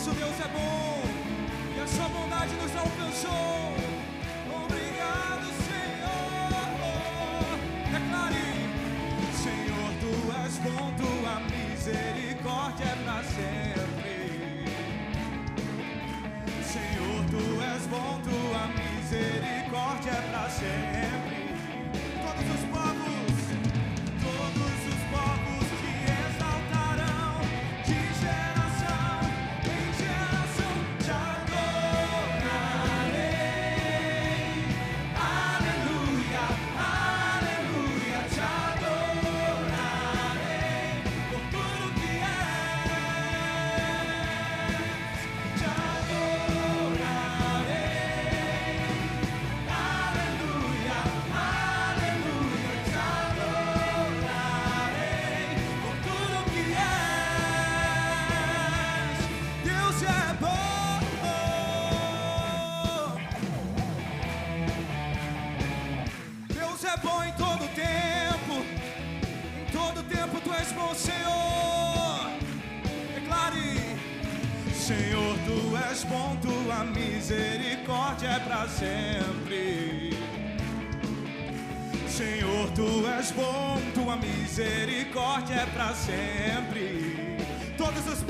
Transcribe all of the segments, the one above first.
nosso Deus é bom e a sua bondade nos alcançou. Obrigado, Senhor. Declare: Senhor, tu és bom, tua misericórdia é para sempre. Senhor, tu és bom, tua misericórdia é para sempre. Todos os povos te exaltarão, de geração em geração te adorarei. Aleluia, aleluia, te adorarei por tudo que és. Te adorarei. Aleluia, aleluia, te adorarei por tudo que és. Deus é bom. Deus é bom em todo tempo. Em todo tempo tu és bom, Senhor. Declare: Senhor, tu és bom, tua misericórdia é para sempre. Senhor, tu és bom, tua misericórdia é para sempre. Todos os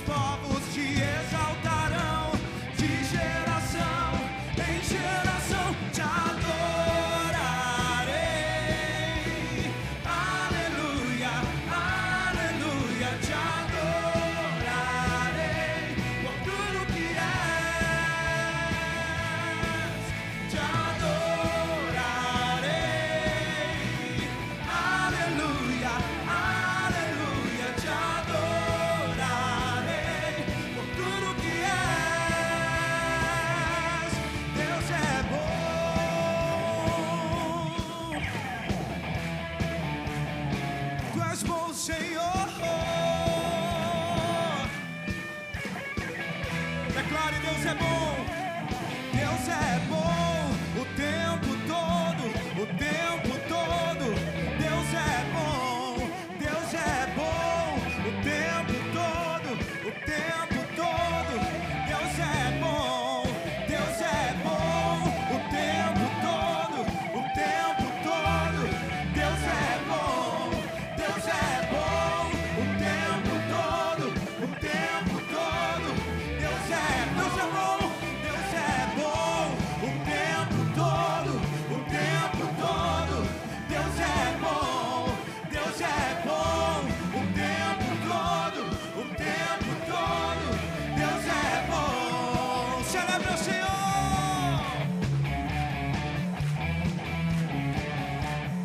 povos te exaltarão, de geração em geração te adorarei. Aleluia, aleluia, te adorarei por tudo que és. Te adorarei. Aleluia, aleluia, te adorarei por tudo que és. Deus é bom. Tu és bom, Senhor. Declare: Deus é bom. Deus é bom o tempo todo, o tempo todo. Deus é bom, Deus é bom o tempo todo, o tempo todo. Deus é bom, Deus é bom o tempo todo, o tempo todo. Deus é bom, Deus é bom o tempo todo, o tempo todo. Deus é bom, Deus é bom o tempo todo, o tempo todo. Deus é bom, Deus é bom o tempo todo, o tempo todo. Deus é bom. Celebre o Senhor.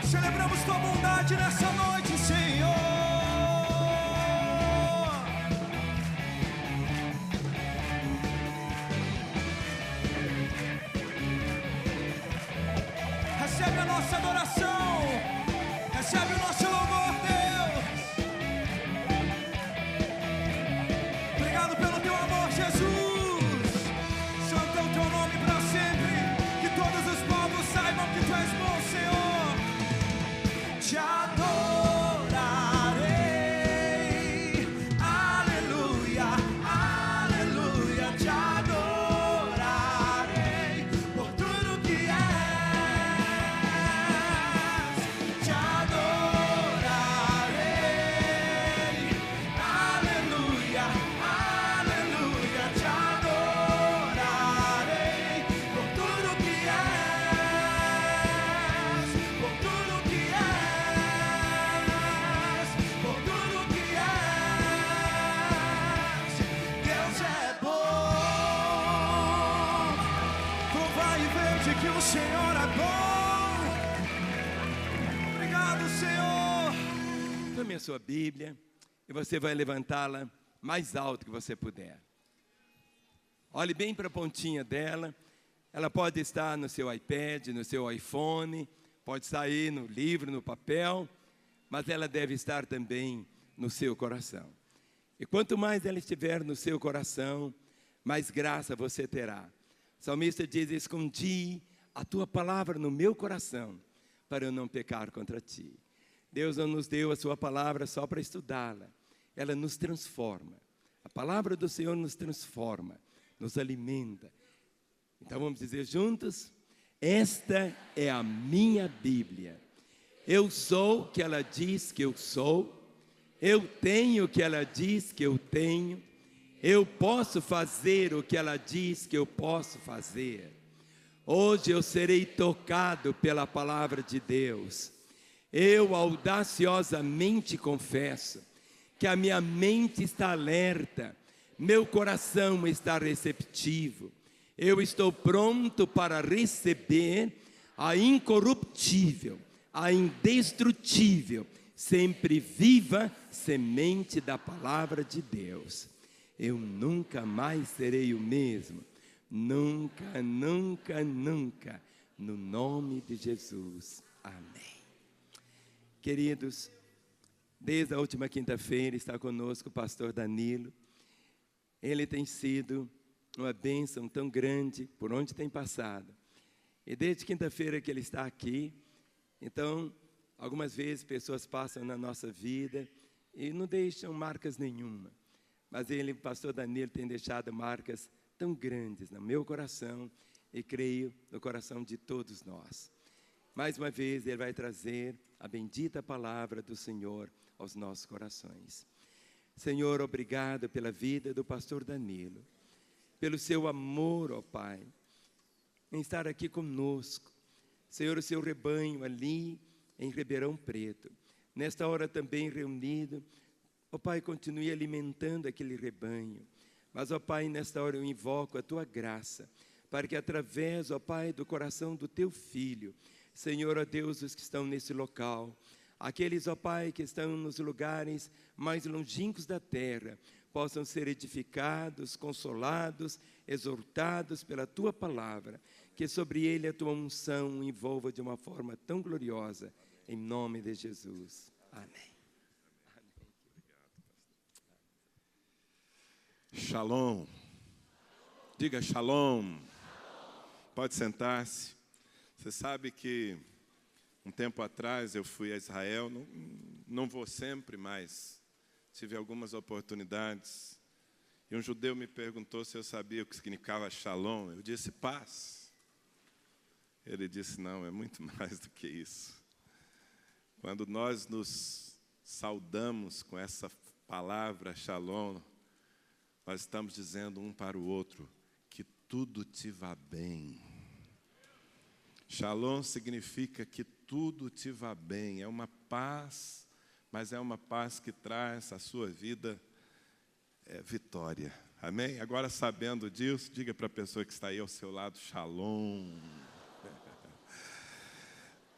Celebramos tua bondade nessa noite, Senhor. Recebe a nossa adoração, recebe o nosso louvor, Deus. Obrigado pelo teu amor, Jesus. Santo é o teu nome para sempre. Que todos os povos saibam que tu és bom, Senhor. Te adorarei. Aleluia, aleluia, te adorarei por tudo que és. Te adorarei. Aleluia, aleluia, te adorarei por tudo que és, por tudo que és, por tudo que és. Deus é bom. Provai e vede que o Senhor é bom. Obrigado, Senhor. Tome a sua Bíblia e você vai levantá-la mais alto que você puder. Olhe bem para a pontinha dela. Ela pode estar no seu iPad, no seu iPhone, pode sair no livro, no papel, mas ela deve estar também no seu coração. E quanto mais ela estiver no seu coração, mais graça você terá. O salmista diz: escondi a tua palavra no meu coração, para eu não pecar contra ti. Deus não nos deu a sua palavra só para estudá-la. Ela nos transforma. A palavra do Senhor nos transforma, nos alimenta. Então vamos dizer juntos: esta é a minha Bíblia. Eu sou o que ela diz que eu sou. Eu tenho o que ela diz que eu tenho. Eu posso fazer o que ela diz que eu posso fazer. Hoje eu serei tocado pela palavra de Deus. Eu audaciosamente confesso que a minha mente está alerta, meu coração está receptivo. Eu estou pronto para receber a incorruptível, a indestrutível, sempre viva semente da palavra de Deus. Eu nunca mais serei o mesmo. Nunca, nunca, nunca. No nome de Jesus. Amém. Queridos, desde a última quinta-feira está conosco o pastor Danilo. Ele tem sido uma bênção tão grande por onde tem passado. E desde quinta-feira que ele está aqui, então, algumas vezes pessoas passam na nossa vida e não deixam marcas nenhuma. Mas ele, o pastor Danilo, tem deixado marcas tão grandes no meu coração e creio no coração de todos nós. Mais uma vez, ele vai trazer a bendita palavra do Senhor aos nossos corações. Senhor, obrigado pela vida do pastor Danilo, pelo seu amor, ó Pai, em estar aqui conosco. Senhor, o seu rebanho ali em Ribeirão Preto, nesta hora também reunido, ó Pai, continue alimentando aquele rebanho. Mas, ó Pai, nesta hora eu invoco a Tua graça, para que através, ó Pai, do coração do Teu Filho, Senhor, ó Deus, os que estão nesse local, aqueles, ó Pai, que estão nos lugares mais longínquos da terra, possam ser edificados, consolados, exortados pela Tua palavra, que sobre ele a Tua unção envolva de uma forma tão gloriosa, em nome de Jesus. Amém. Shalom. Diga shalom. Pode sentar-se. Você sabe que um tempo atrás eu fui a Israel, não vou sempre, mas tive algumas oportunidades. E um judeu me perguntou se eu sabia o que significava shalom. Eu disse paz. Ele disse não, é muito mais do que isso. Quando nós nos saudamos com essa palavra shalom, nós estamos dizendo um para o outro que tudo te vá bem. Shalom significa que tudo te vá bem. É uma paz, mas é uma paz que traz à sua vida vitória. Amém? Agora, sabendo disso, diga para a pessoa que está aí ao seu lado, shalom.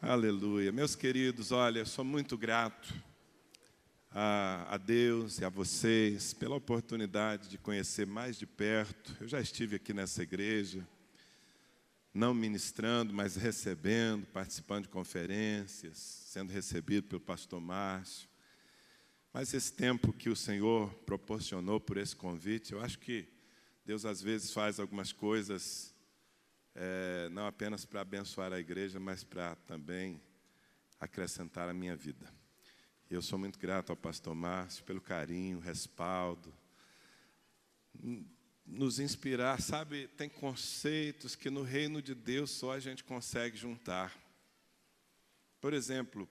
Aleluia. Meus queridos, olha, eu sou muito grato a Deus e a vocês pela oportunidade de conhecer mais de perto. Eu já estive aqui nessa igreja, não ministrando, mas recebendo, participando de conferências, sendo recebido pelo pastor Márcio. Mas esse tempo que o Senhor proporcionou por esse convite, eu acho que Deus às vezes faz algumas coisas, não apenas para abençoar a igreja, mas para também acrescentar a minha vida. Eu sou muito grato ao pastor Márcio pelo carinho, respaldo, nos inspirar, sabe, tem conceitos que no reino de Deus só a gente consegue juntar. Por exemplo,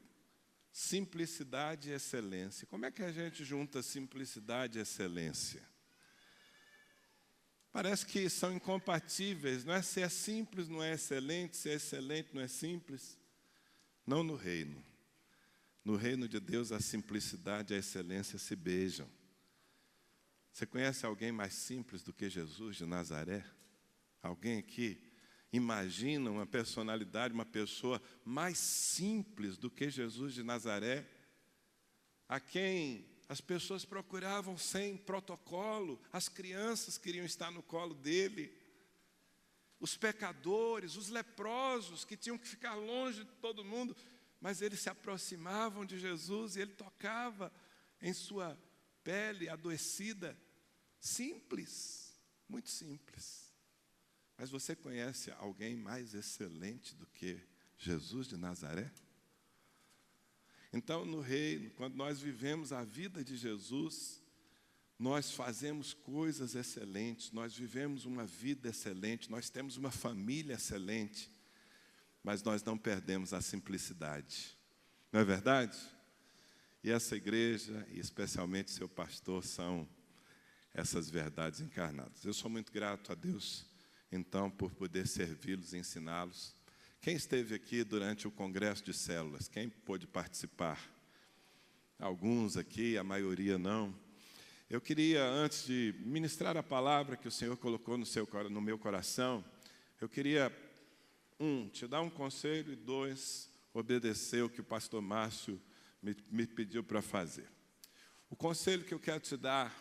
simplicidade e excelência. Como é que a gente junta simplicidade e excelência? Parece que são incompatíveis, não é? Se é simples, não é excelente, se é excelente, não é simples. Não no reino. No reino de Deus, a simplicidade e a excelência se beijam. Você conhece alguém mais simples do que Jesus de Nazaré? Alguém que imagina uma personalidade, uma pessoa mais simples do que Jesus de Nazaré? A quem as pessoas procuravam sem protocolo, as crianças queriam estar no colo dele. Os pecadores, os leprosos que tinham que ficar longe de todo mundo, mas eles se aproximavam de Jesus e ele tocava em sua pele adoecida. Simples, muito simples. Mas você conhece alguém mais excelente do que Jesus de Nazaré? Então, no reino, quando nós vivemos a vida de Jesus, Nós fazemos coisas excelentes, nós vivemos uma vida excelente, nós temos uma família excelente, mas nós não perdemos a simplicidade. Não é verdade? E essa igreja, e especialmente seu pastor, são essas verdades encarnadas. Eu sou muito grato a Deus, então, por poder servi-los e ensiná-los. Quem esteve aqui durante o congresso de células? Quem pôde participar? Alguns aqui, a maioria não. Eu queria, antes de ministrar a palavra que o Senhor colocou no meu coração, eu queria, te dar um conselho, e 2, obedecer o que o pastor Márcio me pediu para fazer. O conselho que eu quero te dar,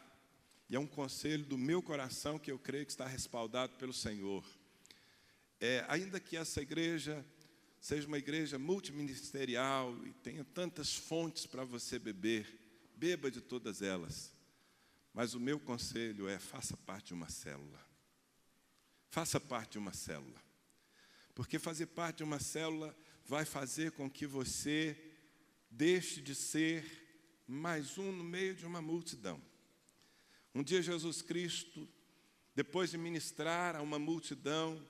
e é um conselho do meu coração que eu creio que está respaldado pelo Senhor, ainda que essa igreja seja uma igreja multiministerial e tenha tantas fontes para você beber, beba de todas elas. Mas o meu conselho é: faça parte de uma célula. Faça parte de uma célula. Porque fazer parte de uma célula vai fazer com que você deixe de ser mais um no meio de uma multidão. Um dia Jesus Cristo, depois de ministrar a uma multidão,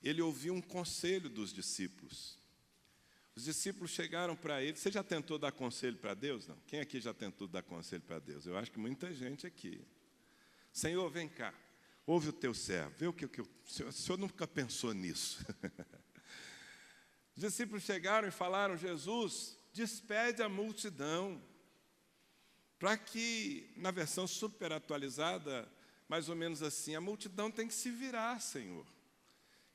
ele ouviu um conselho dos discípulos. Os discípulos chegaram para ele. Você já tentou dar conselho para Deus? Não? Quem aqui já tentou dar conselho para Deus? Eu acho que muita gente aqui. Senhor, vem cá, ouve o teu servo, vê o que o senhor nunca pensou nisso. Os discípulos chegaram e falaram: Jesus, despede a multidão, para que, na versão super atualizada, mais ou menos assim, a multidão tem que se virar, Senhor.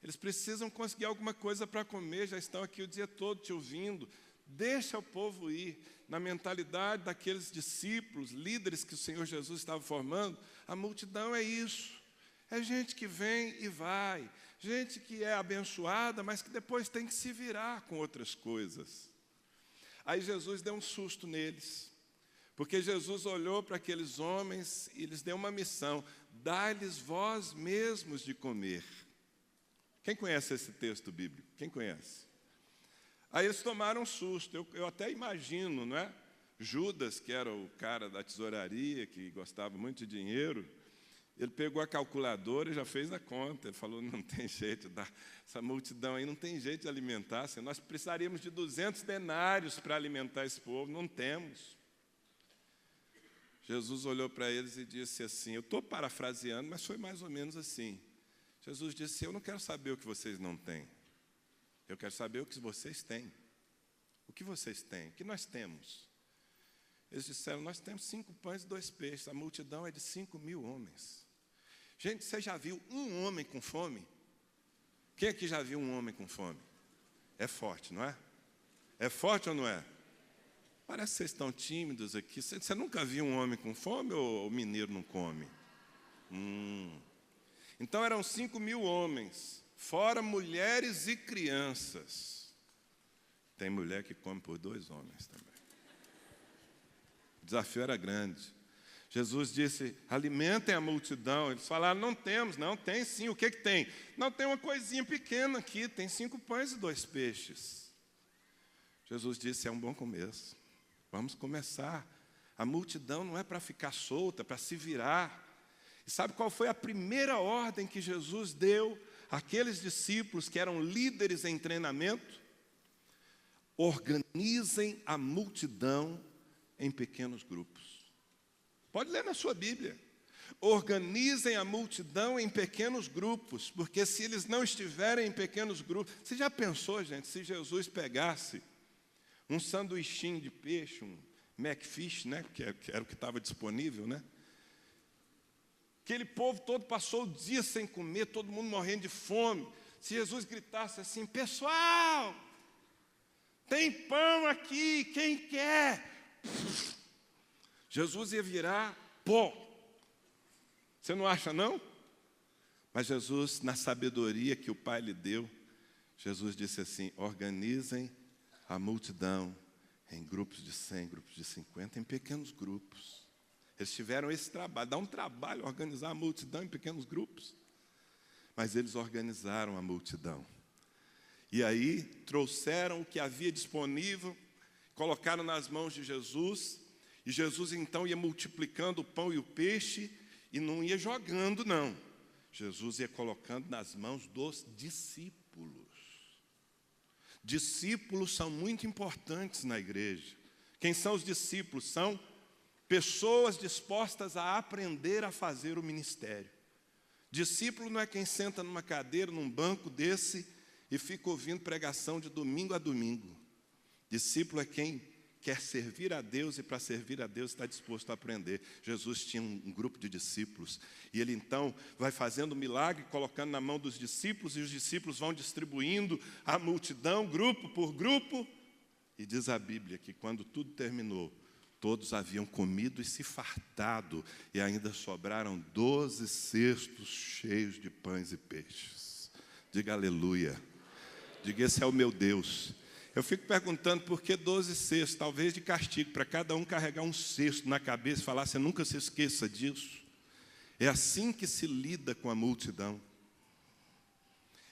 Eles precisam conseguir alguma coisa para comer, já estão aqui o dia todo te ouvindo. Deixa o povo ir. Na mentalidade daqueles discípulos, líderes que o Senhor Jesus estava formando, a multidão é isso. É gente que vem e vai. Gente que é abençoada, mas que depois tem que se virar com outras coisas. Aí Jesus deu um susto neles. Porque Jesus olhou para aqueles homens e lhes deu uma missão: dai-lhes vós mesmos de comer. Quem conhece esse texto bíblico? Quem conhece? Aí eles tomaram um susto. Eu até imagino, não é? Judas, que era o cara da tesouraria, que gostava muito de dinheiro, ele pegou a calculadora e já fez a conta. Ele falou: não tem jeito, essa multidão aí não tem jeito de alimentar. Nós precisaríamos de 200 denários para alimentar esse povo, não temos. Jesus olhou para eles e disse assim, eu estou parafraseando, mas foi mais ou menos assim. Jesus disse: eu não quero saber o que vocês não têm. Eu quero saber o que vocês têm. O que vocês têm? O que nós temos? Eles disseram: nós temos 5 pães e 2 peixes. A multidão é de 5.000 homens. Gente, você já viu um homem com fome? Quem aqui já viu um homem com fome? É forte, não é? É forte ou não é? Parece que vocês estão tímidos aqui. Você nunca viu um homem com fome ou o mineiro não come? Então eram 5.000 homens, fora mulheres e crianças. Tem mulher que come por 2 homens também. O desafio era grande. Jesus disse: alimentem a multidão. Eles falaram: não temos. Não, tem sim. O que tem? Não, tem uma coisinha pequena aqui, tem 5 pães e 2 peixes. Jesus disse: é um bom começo. Vamos começar. A multidão não é para ficar solta, é para se virar. E sabe qual foi a primeira ordem que Jesus deu àqueles discípulos que eram líderes em treinamento? Organizem a multidão em pequenos grupos. Pode ler na sua Bíblia. Organizem a multidão em pequenos grupos, porque se eles não estiverem em pequenos grupos... Você já pensou, gente, se Jesus pegasse um sanduichinho de peixe, um McFish, né, que era o que estava disponível, né? Aquele povo todo passou o dia sem comer, todo mundo morrendo de fome. Se Jesus gritasse assim: pessoal, tem pão aqui, quem quer? Jesus ia virar pó. Você não acha, não? Mas Jesus, na sabedoria que o Pai lhe deu, Jesus disse assim: organizem a multidão em grupos de 100, grupos de 50, em pequenos grupos. Eles tiveram esse trabalho, dá um trabalho organizar a multidão em pequenos grupos. Mas eles organizaram a multidão. E aí trouxeram o que havia disponível, colocaram nas mãos de Jesus, E Jesus então ia multiplicando o pão e o peixe e não ia jogando, não. Jesus ia colocando nas mãos dos discípulos. Discípulos são muito importantes na igreja. Quem são os discípulos? São pessoas dispostas a aprender a fazer o ministério. Discípulo não é quem senta numa cadeira, num banco desse e fica ouvindo pregação de domingo a domingo. Discípulo é quem quer servir a Deus e para servir a Deus está disposto a aprender. Jesus tinha um grupo de discípulos e ele então vai fazendo milagre, colocando na mão dos discípulos e os discípulos vão distribuindo a multidão, grupo por grupo. E diz a Bíblia que quando tudo terminou, todos haviam comido e se fartado e ainda sobraram 12 cestos cheios de pães e peixes. Diga aleluia. Diga, esse é o meu Deus. Eu fico perguntando por que 12 cestos, talvez de castigo, para cada um carregar um cesto na cabeça e falar, você nunca se esqueça disso. É assim que se lida com a multidão.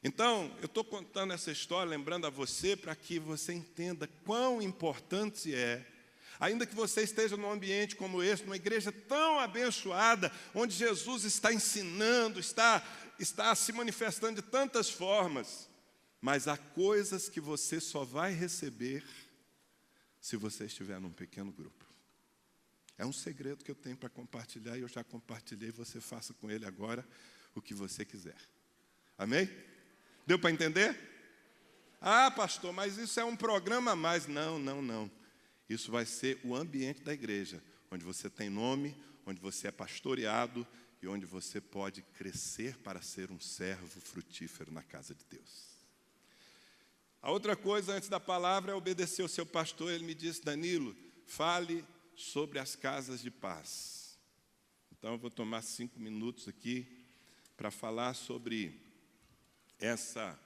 Então, eu estou contando essa história, lembrando a você, para que você entenda quão importante é, ainda que você esteja num ambiente como esse, numa igreja tão abençoada, onde Jesus está ensinando, está se manifestando de tantas formas, mas há coisas que você só vai receber se você estiver num pequeno grupo. É um segredo que eu tenho para compartilhar, e eu já compartilhei, você faça com ele agora o que você quiser. Amém? Deu para entender? Ah, pastor, mas isso é um programa a mais. Não. Isso vai ser o ambiente da igreja, onde você tem nome, onde você é pastoreado e onde você pode crescer para ser um servo frutífero na casa de Deus. A outra coisa, antes da palavra, é obedecer ao seu pastor. Ele me disse, Danilo, fale sobre as casas de paz. Então, eu vou tomar 5 minutos aqui para falar sobre essa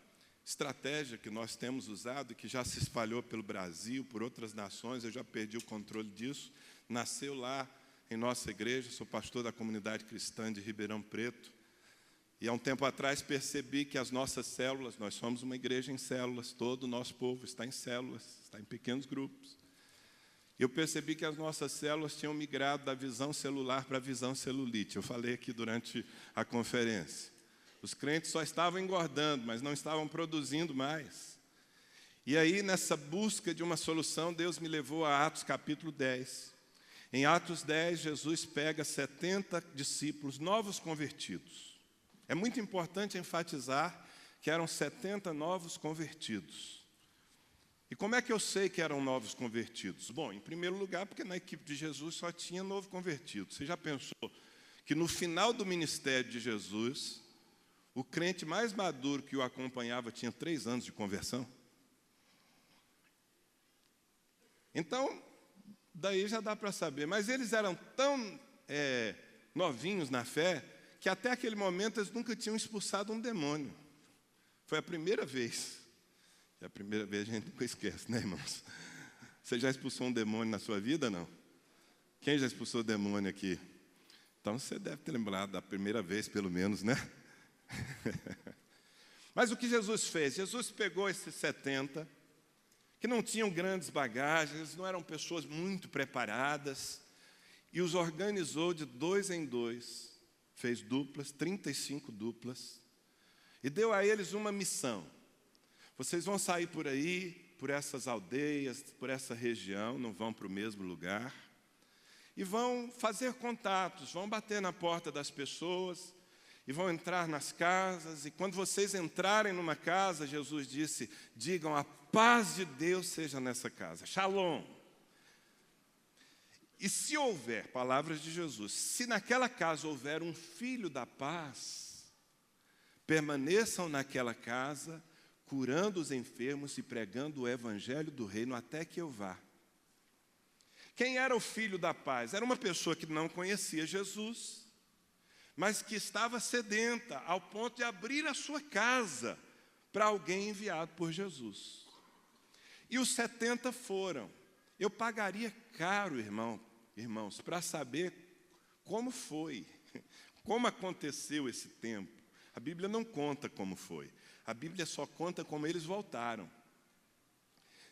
estratégia que nós temos usado e que já se espalhou pelo Brasil, por outras nações. Eu já perdi o controle disso. Nasceu lá em nossa igreja, sou pastor da comunidade cristã de Ribeirão Preto. E há um tempo atrás percebi que as nossas células, nós somos uma igreja em células, todo o nosso povo está em células, está em pequenos grupos. E eu percebi que as nossas células tinham migrado da visão celular para a visão celulite. Eu falei aqui durante a conferência. Os crentes só estavam engordando, mas não estavam produzindo mais. E aí, nessa busca de uma solução, Deus me levou a Atos capítulo 10. Em Atos 10, Jesus pega 70 discípulos novos convertidos. É muito importante enfatizar que eram 70 novos convertidos. E como é que eu sei que eram novos convertidos? Bom, em primeiro lugar, porque na equipe de Jesus só tinha novo convertido. Você já pensou que no final do ministério de Jesus, o crente mais maduro que o acompanhava tinha 3 anos de conversão? Então, daí já dá para saber. Mas eles eram tão novinhos na fé, que até aquele momento eles nunca tinham expulsado um demônio. Foi a primeira vez. E a primeira vez a gente nunca esquece, né, irmãos? Você já expulsou um demônio na sua vida, não? Quem já expulsou demônio aqui? Então você deve ter lembrado da primeira vez, pelo menos, né? Mas o que Jesus fez? Jesus pegou esses 70, que não tinham grandes bagagens, não eram pessoas muito preparadas, e os organizou de 2 em 2, fez duplas, 35 duplas, e deu a eles uma missão. Vocês vão sair por aí, por essas aldeias, por essa região, não vão para o mesmo lugar, e vão fazer contatos, vão bater na porta das pessoas, e vão entrar nas casas, e quando vocês entrarem numa casa, Jesus disse, digam, a paz de Deus seja nessa casa, shalom. E se houver, palavras de Jesus, se naquela casa houver um filho da paz, permaneçam naquela casa, curando os enfermos e pregando o evangelho do reino até que eu vá. Quem era o filho da paz? Era uma pessoa que não conhecia Jesus, mas que estava sedenta, ao ponto de abrir a sua casa para alguém enviado por Jesus. E os 70 foram. Eu pagaria caro, irmãos, para saber como foi, como aconteceu esse tempo. A Bíblia não conta como foi. A Bíblia só conta como eles voltaram.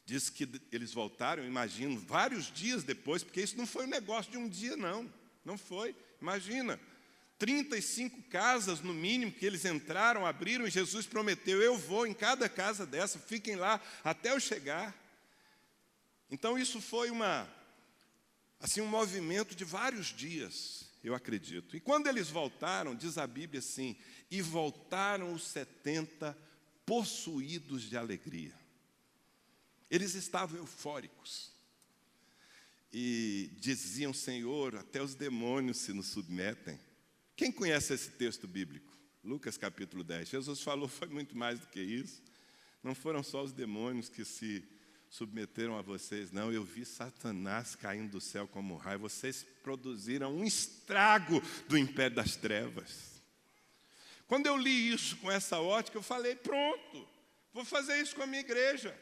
Diz que eles voltaram, eu imagino, vários dias depois, porque isso não foi um negócio de um dia, não. Não foi. Imagina, 35 casas no mínimo que eles entraram, abriram, e Jesus prometeu, eu vou em cada casa dessa, fiquem lá até eu chegar. Então isso foi um movimento de vários dias, eu acredito. E quando eles voltaram, diz a Bíblia assim, e voltaram os 70 possuídos de alegria. Eles estavam eufóricos. E diziam, Senhor, até os demônios se nos submetem. Quem conhece esse texto bíblico? Lucas capítulo 10. Jesus falou, foi muito mais do que isso. Não foram só os demônios que se submeteram a vocês, não. Eu vi Satanás caindo do céu como um raio. Vocês produziram um estrago do império das trevas. Quando eu li isso com essa ótica, eu falei, pronto, vou fazer isso com a minha igreja.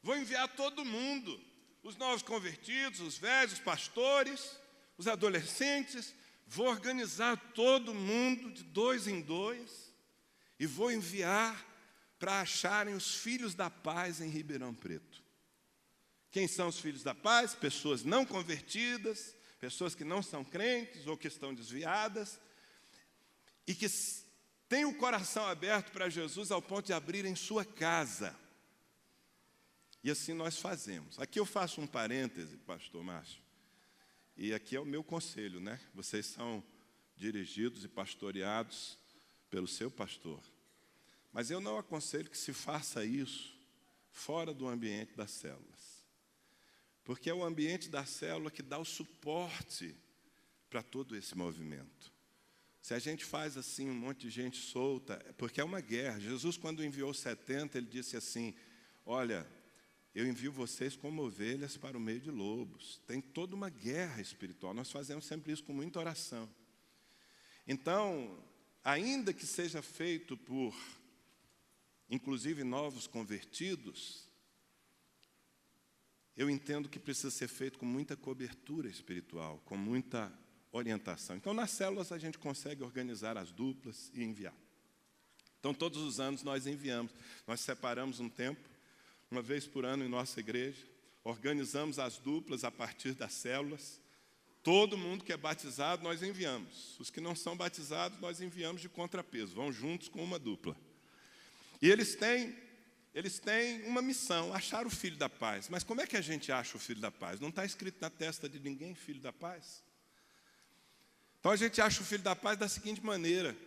Vou enviar todo mundo, os novos convertidos, os velhos, os pastores, os adolescentes. Vou organizar todo mundo de 2 em 2 e vou enviar para acharem os filhos da paz em Ribeirão Preto. Quem são os filhos da paz? Pessoas não convertidas, pessoas que não são crentes ou que estão desviadas e que têm o coração aberto para Jesus ao ponto de abrirem sua casa. E assim nós fazemos. Aqui eu faço um parêntese, pastor Márcio, e aqui é o meu conselho, né? Vocês são dirigidos e pastoreados pelo seu pastor. Mas eu não aconselho que se faça isso fora do ambiente das células. Porque é o ambiente da célula que dá o suporte para todo esse movimento. Se a gente faz assim, um monte de gente solta, é porque é uma guerra. Jesus, quando enviou 70, ele disse assim, olha, eu envio vocês como ovelhas para o meio de lobos. Tem toda uma guerra espiritual. Nós fazemos sempre isso com muita oração. Então, ainda que seja feito por, inclusive, novos convertidos, eu entendo que precisa ser feito com muita cobertura espiritual, com muita orientação. Então, nas células, a gente consegue organizar as duplas e enviar. Então, todos os anos nós enviamos. Nós separamos um tempo, uma vez por ano em nossa igreja, organizamos as duplas a partir das células. Todo mundo que é batizado, nós enviamos. Os que não são batizados, nós enviamos de contrapeso, vão juntos com uma dupla. E eles têm uma missão, achar o filho da paz. Mas como é que a gente acha o filho da paz? Não está escrito na testa de ninguém, filho da paz? Então a gente acha o filho da paz da seguinte maneira: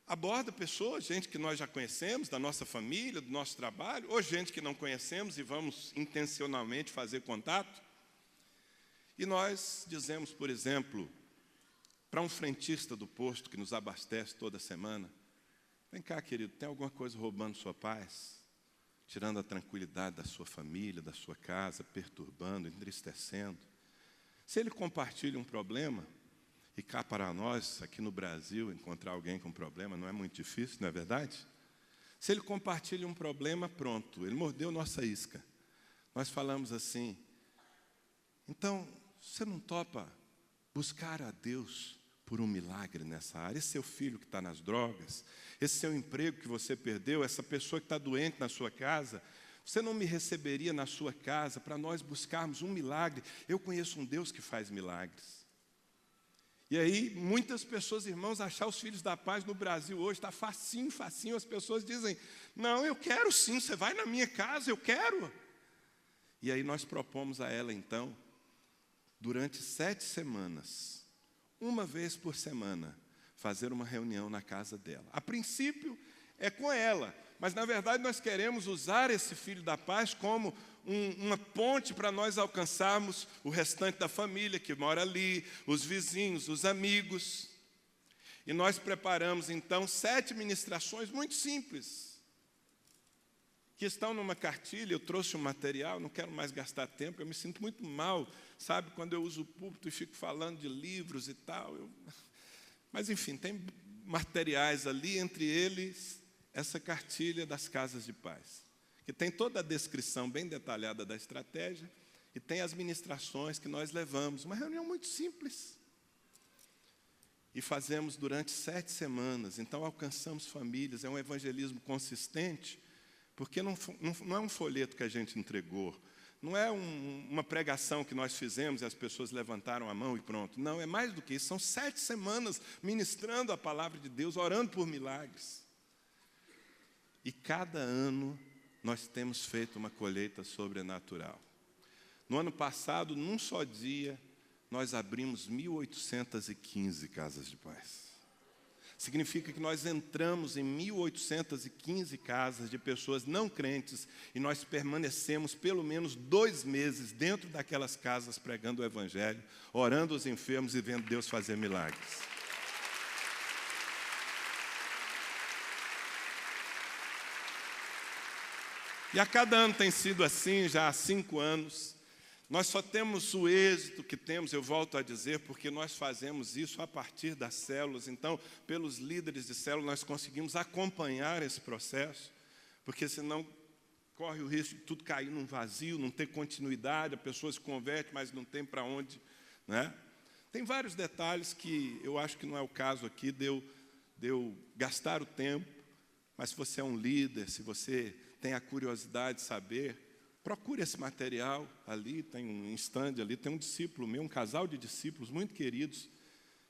aborda pessoas, gente que nós já conhecemos, da nossa família, do nosso trabalho, ou gente que não conhecemos e vamos intencionalmente fazer contato. E nós dizemos, por exemplo, para um frentista do posto que nos abastece toda semana, vem cá, querido, tem alguma coisa roubando sua paz? Tirando a tranquilidade da sua família, da sua casa, perturbando, entristecendo. Se ele compartilha um problema, e cá para nós, aqui no Brasil, encontrar alguém com problema não é muito difícil, não é verdade? Se ele compartilha um problema, pronto, ele mordeu nossa isca. Nós falamos assim, então, você não topa buscar a Deus por um milagre nessa área? Esse seu filho que está nas drogas, esse seu emprego que você perdeu, essa pessoa que está doente na sua casa, você não me receberia na sua casa para nós buscarmos um milagre? Eu conheço um Deus que faz milagres. E aí, muitas pessoas, irmãos, achar os filhos da paz no Brasil hoje está facinho, facinho. As pessoas dizem, não, eu quero sim, você vai na minha casa, eu quero. E aí nós propomos a ela, então, durante 7 semanas, uma vez por semana, fazer uma reunião na casa dela. A princípio, é com ela, mas na verdade nós queremos usar esse filho da paz como uma ponte para nós alcançarmos o restante da família que mora ali, os vizinhos, os amigos. E nós preparamos então 7 ministrações muito simples, que estão numa cartilha. Eu trouxe um material, não quero mais gastar tempo, eu me sinto muito mal, sabe, quando eu uso o púlpito e fico falando de livros e tal. Mas enfim, tem materiais ali, entre eles essa cartilha das casas de paz, que tem toda a descrição bem detalhada da estratégia e tem as ministrações que nós levamos. Uma reunião muito simples. E fazemos durante 7 semanas. Então alcançamos famílias, é um evangelismo consistente, Porque não é um folheto que a gente entregou, não é uma pregação que nós fizemos e as pessoas levantaram a mão e pronto. Não, é mais do que isso. São 7 semanas ministrando a palavra de Deus, orando por milagres. E cada ano nós temos feito uma colheita sobrenatural. No ano passado, num só dia, nós abrimos 1.815 casas de paz. Significa que nós entramos em 1.815 casas de pessoas não crentes e nós permanecemos pelo menos 2 meses dentro daquelas casas pregando o Evangelho, orando os enfermos e vendo Deus fazer milagres. E a cada ano tem sido assim, já há 5 anos. Nós só temos o êxito que temos, eu volto a dizer, porque nós fazemos isso a partir das células. Então, pelos líderes de célula, nós conseguimos acompanhar esse processo, porque senão corre o risco de tudo cair num vazio, não ter continuidade, a pessoa se converte, mas não tem para onde, né? Tem vários detalhes que eu acho que não é o caso aqui de eu gastar o tempo, mas se você é um líder, se você tem a curiosidade de saber, procure esse material ali, tem um stand ali, tem um discípulo meu, um casal de discípulos muito queridos,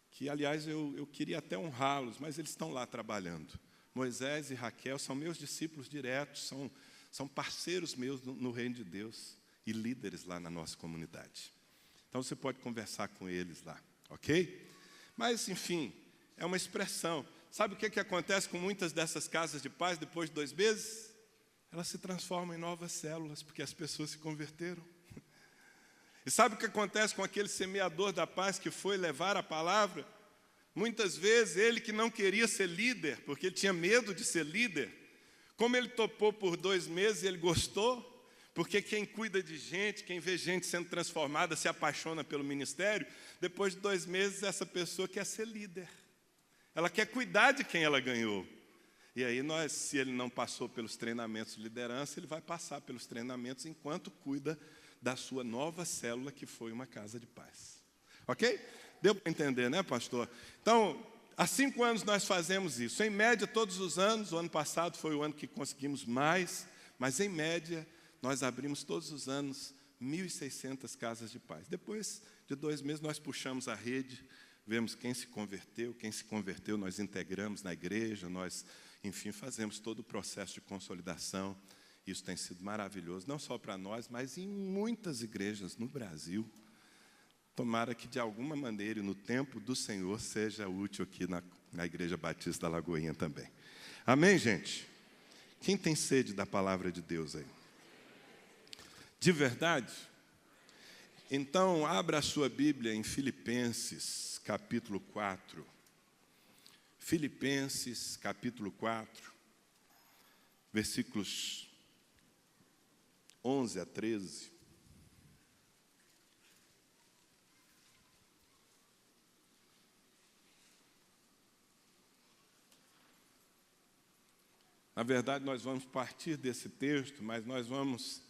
que, aliás, eu queria até honrá-los, mas eles estão lá trabalhando. Moisés e Raquel são meus discípulos diretos, são parceiros meus no reino de Deus e líderes lá na nossa comunidade. Então, você pode conversar com eles lá, ok? Mas, enfim, é uma expressão. Sabe o que acontece com muitas dessas casas de paz depois de 2 meses? Elas se transformam em novas células, porque as pessoas se converteram. E sabe o que acontece com aquele semeador da paz que foi levar a palavra? Muitas vezes, ele que não queria ser líder, porque ele tinha medo de ser líder, como ele topou por 2 meses, ele gostou, porque quem cuida de gente, quem vê gente sendo transformada, se apaixona pelo ministério, depois de 2 meses, essa pessoa quer ser líder. Ela quer cuidar de quem ela ganhou. E aí, se ele não passou pelos treinamentos de liderança, ele vai passar pelos treinamentos enquanto cuida da sua nova célula, que foi uma casa de paz. Ok? Deu para entender, né, pastor? Então, há 5 anos nós fazemos isso. Em média, todos os anos, o ano passado foi o ano que conseguimos mais, mas em média, nós abrimos todos os anos 1.600 casas de paz. Depois de 2 meses, nós puxamos a rede, vemos quem se converteu, nós integramos na igreja, nós... Enfim, fazemos todo o processo de consolidação. Isso tem sido maravilhoso, não só para nós, mas em muitas igrejas no Brasil. Tomara que, de alguma maneira, no tempo do Senhor, seja útil aqui na Igreja Batista da Lagoinha também. Amém, gente? Quem tem sede da palavra de Deus aí? De verdade? Então, abra a sua Bíblia em Filipenses, capítulo 4. Filipenses, capítulo 4, versículos 11 a 13. Na verdade, nós vamos partir desse texto, mas nós vamos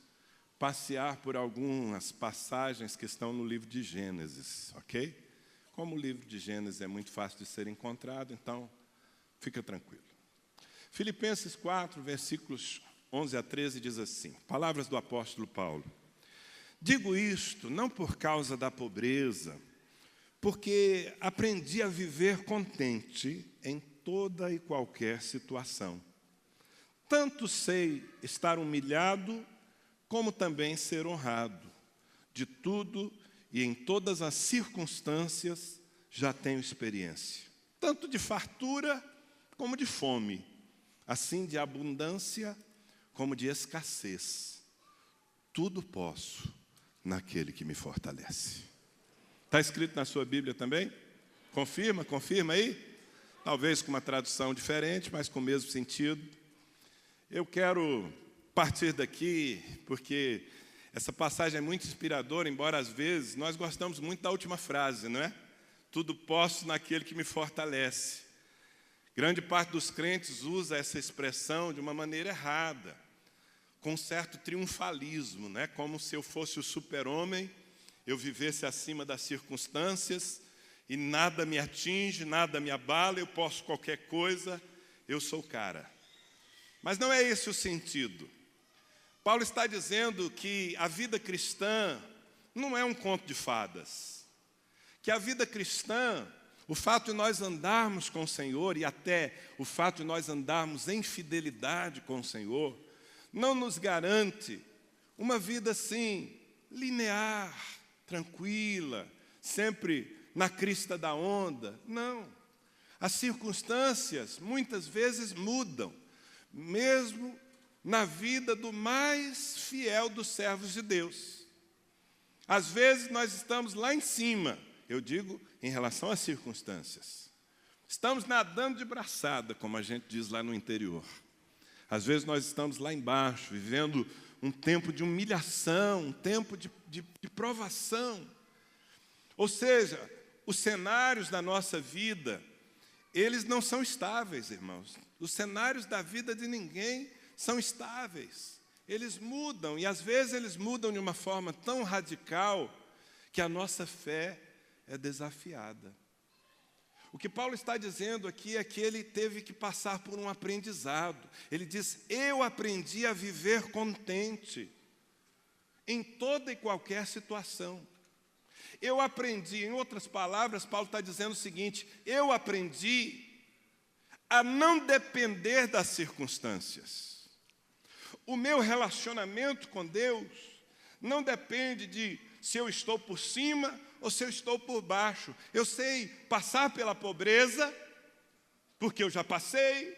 passear por algumas passagens que estão no livro de Gênesis, ok? Como o livro de Gênesis é muito fácil de ser encontrado, então, fica tranquilo. Filipenses 4, versículos 11 a 13, diz assim, palavras do apóstolo Paulo. Digo isto não por causa da pobreza, porque aprendi a viver contente em toda e qualquer situação. Tanto sei estar humilhado, como também ser honrado. De tudo e em todas as circunstâncias já tenho experiência, tanto de fartura como de fome, assim de abundância como de escassez. Tudo posso naquele que me fortalece. Está escrito na sua Bíblia também? Confirma aí? Talvez com uma tradução diferente, mas com o mesmo sentido. Eu quero partir daqui porque essa passagem é muito inspiradora, embora às vezes nós gostamos muito da última frase, não é? Tudo posso naquele que me fortalece. Grande parte dos crentes usa essa expressão de uma maneira errada, com um certo triunfalismo, né? Como se eu fosse o super-homem, eu vivesse acima das circunstâncias e nada me atinge, nada me abala, eu posso qualquer coisa, eu sou o cara. Mas não é esse o sentido. Paulo está dizendo que a vida cristã não é um conto de fadas. Que a vida cristã, o fato de nós andarmos com o Senhor e até o fato de nós andarmos em fidelidade com o Senhor, não nos garante uma vida assim, linear, tranquila, sempre na crista da onda. Não. As circunstâncias muitas vezes mudam, mesmo na vida do mais fiel dos servos de Deus. Às vezes nós estamos lá em cima, eu digo em relação às circunstâncias. Estamos nadando de braçada, como a gente diz lá no interior. Às vezes nós estamos lá embaixo, vivendo um tempo de humilhação, um tempo de provação. Ou seja, os cenários da nossa vida, eles não são estáveis, irmãos. Os cenários da vida de ninguém são estáveis. Eles mudam, e às vezes eles mudam de uma forma tão radical que a nossa fé é desafiada. O que Paulo está dizendo aqui é que ele teve que passar por um aprendizado. Ele diz: eu aprendi a viver contente em toda e qualquer situação. Eu aprendi, em outras palavras, Paulo está dizendo o seguinte: eu aprendi a não depender das circunstâncias. O meu relacionamento com Deus não depende de se eu estou por cima ou se eu estou por baixo. Eu sei passar pela pobreza, porque eu já passei,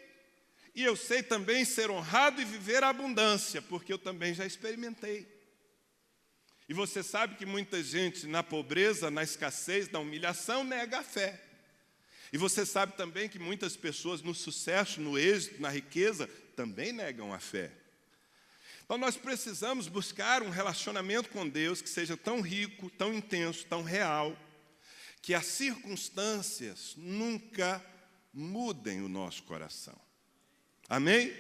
e eu sei também ser honrado e viver a abundância, porque eu também já experimentei. E você sabe que muita gente na pobreza, na escassez, na humilhação, nega a fé. E você sabe também que muitas pessoas no sucesso, no êxito, na riqueza, também negam a fé. Então nós precisamos buscar um relacionamento com Deus que seja tão rico, tão intenso, tão real, que as circunstâncias nunca mudem o nosso coração. Amém?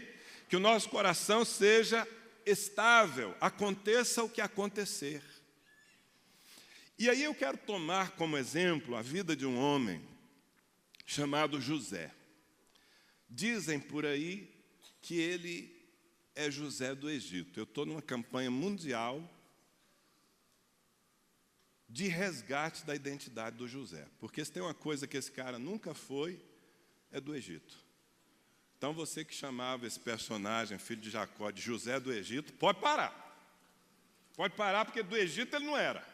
Que o nosso coração seja estável, aconteça o que acontecer. E aí eu quero tomar como exemplo a vida de um homem chamado José. Dizem por aí que ele é José do Egito. Eu estou numa campanha mundial de resgate da identidade do José. Porque se tem uma coisa que esse cara nunca foi, é do Egito. Então você que chamava esse personagem, filho de Jacó, de José do Egito, pode parar. Pode parar, porque do Egito ele não era.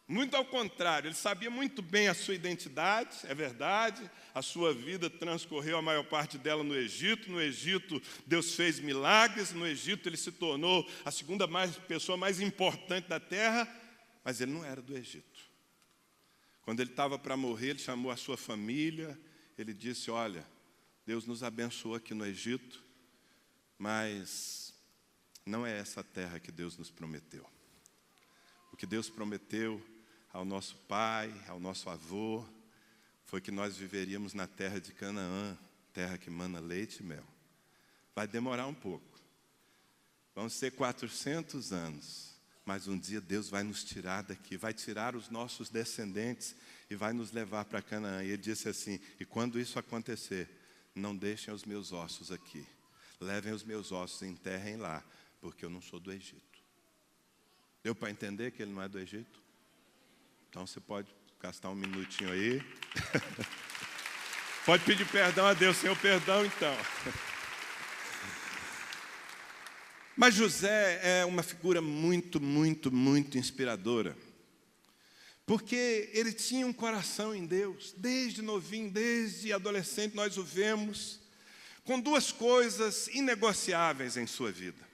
Muito ao contrário, ele sabia muito bem a sua identidade, é verdade. A sua vida transcorreu a maior parte dela no Egito. No Egito, Deus fez milagres. No Egito, ele se tornou a segunda pessoa mais importante da terra. Mas ele não era do Egito. Quando ele estava para morrer, ele chamou a sua família. Ele disse: olha, Deus nos abençoou aqui no Egito, mas não é essa terra que Deus nos prometeu. O que Deus prometeu ao nosso pai, ao nosso avô, foi que nós viveríamos na terra de Canaã, terra que mana leite e mel. Vai demorar um pouco. Vão ser 400 anos, mas um dia Deus vai nos tirar daqui, vai tirar os nossos descendentes e vai nos levar para Canaã. E ele disse assim: e quando isso acontecer, não deixem os meus ossos aqui. Levem os meus ossos e enterrem lá, porque eu não sou do Egito. Deu para entender que ele não é do Egito? Então você pode gastar um minutinho aí. Pode pedir perdão a Deus, Senhor, perdão então. Mas José é uma figura muito, muito, muito inspiradora. Porque ele tinha um coração em Deus. Desde novinho, desde adolescente, nós o vemos com duas coisas inegociáveis em sua vida.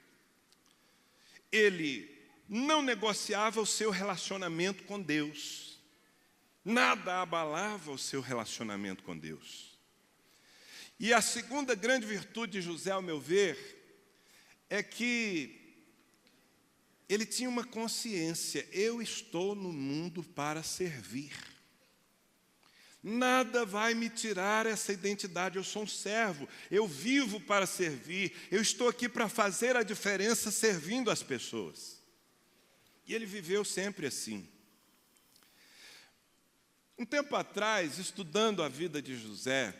Ele não negociava o seu relacionamento com Deus. Nada abalava o seu relacionamento com Deus. E a segunda grande virtude de José, ao meu ver, é que ele tinha uma consciência: eu estou no mundo para servir. Nada vai me tirar essa identidade. Eu sou um servo, eu vivo para servir, eu estou aqui para fazer a diferença servindo as pessoas. E ele viveu sempre assim. Um tempo atrás, estudando a vida de José,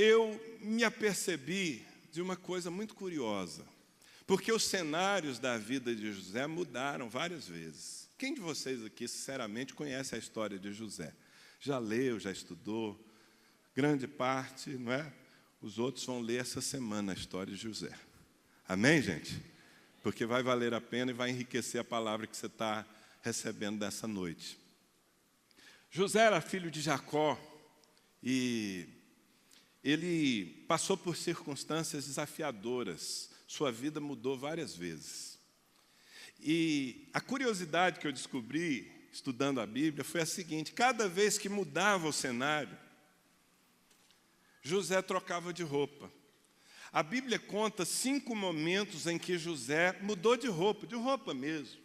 eu me apercebi de uma coisa muito curiosa, porque os cenários da vida de José mudaram várias vezes. Quem de vocês aqui, sinceramente, conhece a história de José? Já leu, já estudou? Grande parte, não é? Os outros vão ler essa semana a história de José. Amém, gente? Porque vai valer a pena e vai enriquecer a palavra que você está recebendo dessa noite. José era filho de Jacó e ele passou por circunstâncias desafiadoras. Sua vida mudou várias vezes. E a curiosidade que eu descobri, estudando a Bíblia, foi a seguinte: cada vez que mudava o cenário, José trocava de roupa. A Bíblia conta 5 momentos em que José mudou de roupa mesmo.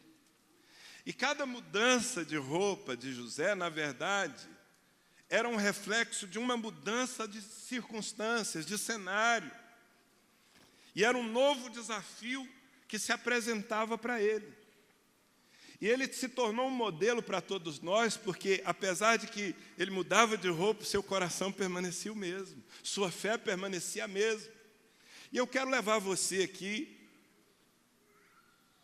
E cada mudança de roupa de José, na verdade, era um reflexo de uma mudança de circunstâncias, de cenário. E era um novo desafio que se apresentava para ele. E ele se tornou um modelo para todos nós, porque apesar de que ele mudava de roupa, seu coração permanecia o mesmo, sua fé permanecia a mesma. E eu quero levar você aqui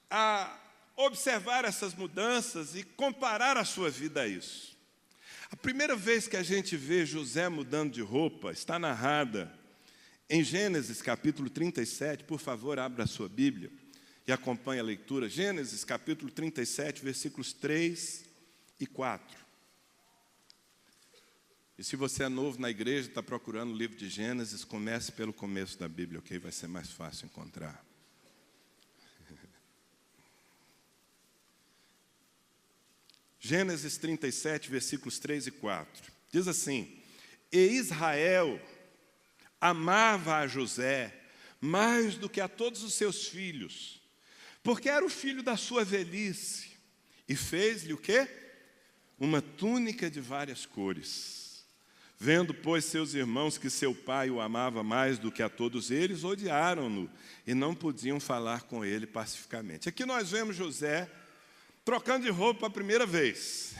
a observar essas mudanças e comparar a sua vida a isso. A primeira vez que a gente vê José mudando de roupa está narrada em Gênesis capítulo 37. Por favor, abra a sua Bíblia e acompanhe a leitura. Gênesis capítulo 37, versículos 3 e 4. E se você é novo na igreja, está procurando o livro de Gênesis, comece pelo começo da Bíblia, ok? Vai ser mais fácil encontrar. Gênesis 37, versículos 3 e 4. Diz assim: E Israel amava a José mais do que a todos os seus filhos, porque era o filho da sua velhice, e fez-lhe o quê? Uma túnica de várias cores. Vendo, pois, seus irmãos que seu pai o amava mais do que a todos eles, odiaram-no e não podiam falar com ele pacificamente. Aqui nós vemos José trocando de roupa a primeira vez.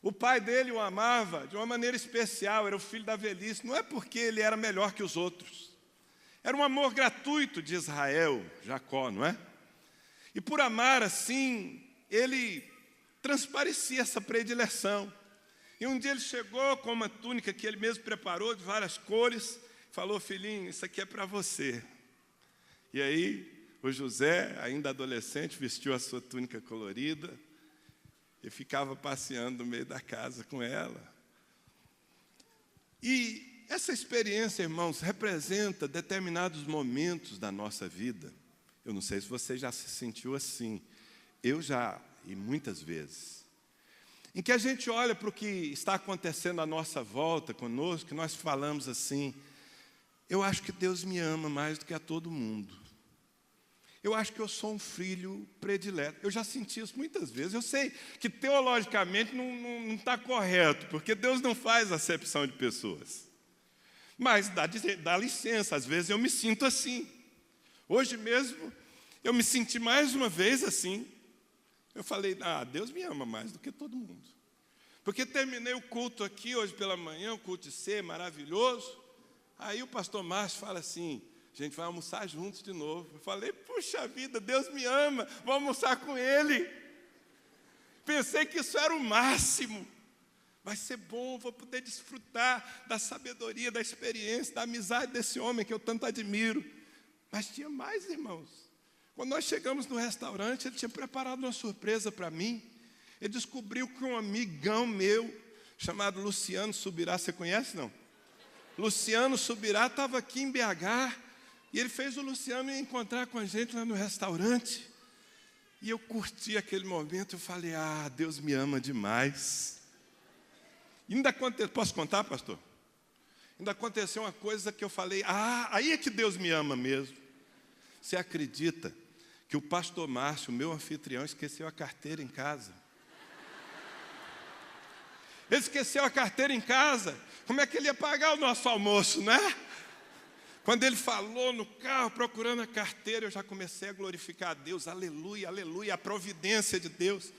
O pai dele o amava de uma maneira especial, era o filho da velhice. Não é porque ele era melhor que os outros. Era um amor gratuito de Israel, Jacó, não é? E por amar assim, ele transparecia essa predileção. E um dia ele chegou com uma túnica que ele mesmo preparou, de várias cores, falou: filhinho, isso aqui é para você. E aí, o José, ainda adolescente, vestiu a sua túnica colorida e ficava passeando no meio da casa com ela. E essa experiência, irmãos, representa determinados momentos da nossa vida. Eu não sei se você já se sentiu assim. Eu já, e muitas vezes. Em que a gente olha para o que está acontecendo à nossa volta conosco, que nós falamos assim: eu acho que Deus me ama mais do que a todo mundo. Eu acho que eu sou um filho predileto. Eu já senti isso muitas vezes. Eu sei que teologicamente não está correto, porque Deus não faz acepção de pessoas. Mas dá licença, às vezes eu me sinto assim. Hoje mesmo, eu me senti mais uma vez assim. Eu falei: Deus me ama mais do que todo mundo. Porque terminei o culto aqui hoje pela manhã, o culto de ceia maravilhoso. Aí o pastor Márcio fala assim: a gente vai almoçar juntos de novo. Eu falei: puxa vida, Deus me ama, vou almoçar com Ele. Pensei que isso era o máximo. Vai ser bom, vou poder desfrutar da sabedoria, da experiência, da amizade desse homem que eu tanto admiro. Mas tinha mais, irmãos. Quando nós chegamos no restaurante, ele tinha preparado uma surpresa para mim. Ele descobriu que um amigão meu, chamado Luciano Subirá, você conhece, não? Luciano Subirá estava aqui em BH, e ele fez o Luciano ir encontrar com a gente lá no restaurante. E eu curti aquele momento, eu falei: Deus me ama demais. E ainda aconteceu, posso contar, pastor? Ainda aconteceu uma coisa que eu falei: aí é que Deus me ama mesmo. Você acredita que o pastor Márcio, meu anfitrião, esqueceu a carteira em casa? Ele esqueceu a carteira em casa. Como é que ele ia pagar o nosso almoço, né? Quando ele falou no carro, procurando a carteira, eu já comecei a glorificar a Deus. Aleluia, aleluia, a providência de Deus.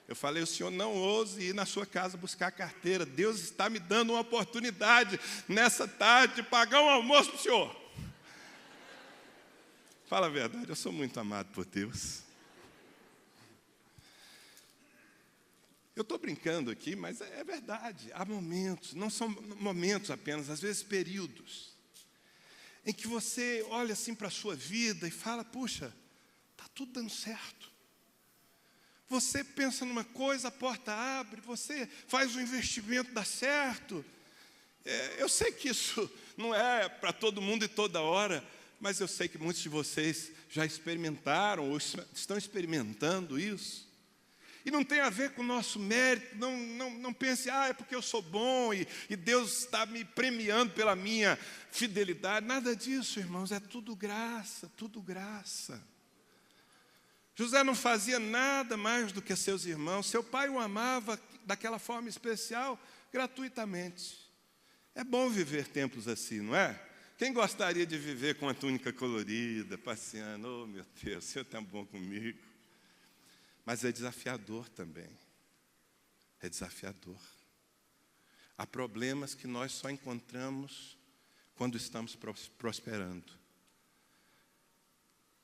Eu falei, o senhor não ouse ir na sua casa buscar a carteira. Deus está me dando uma oportunidade nessa tarde de pagar um almoço para o senhor. Fala a verdade, eu sou muito amado por Deus. Eu estou brincando aqui, mas é verdade. Há momentos, não são momentos apenas, às vezes períodos, em que você olha assim para a sua vida e fala, puxa, está tudo dando certo. Você pensa numa coisa, a porta abre, você faz um investimento, dá certo. Eu sei que isso não é para todo mundo e toda hora, mas eu sei que muitos de vocês já experimentaram ou estão experimentando isso. E não tem a ver com o nosso mérito, não pense, é porque eu sou bom e Deus está me premiando pela minha fidelidade. Nada disso, irmãos, é tudo graça, tudo graça. José não fazia nada mais do que seus irmãos. Seu pai o amava daquela forma especial, gratuitamente. É bom viver tempos assim, não é? Quem gostaria de viver com a túnica colorida, passeando? Oh, meu Deus, o Senhor está bom comigo. Mas é desafiador também. É desafiador. Há problemas que nós só encontramos quando estamos prosperando.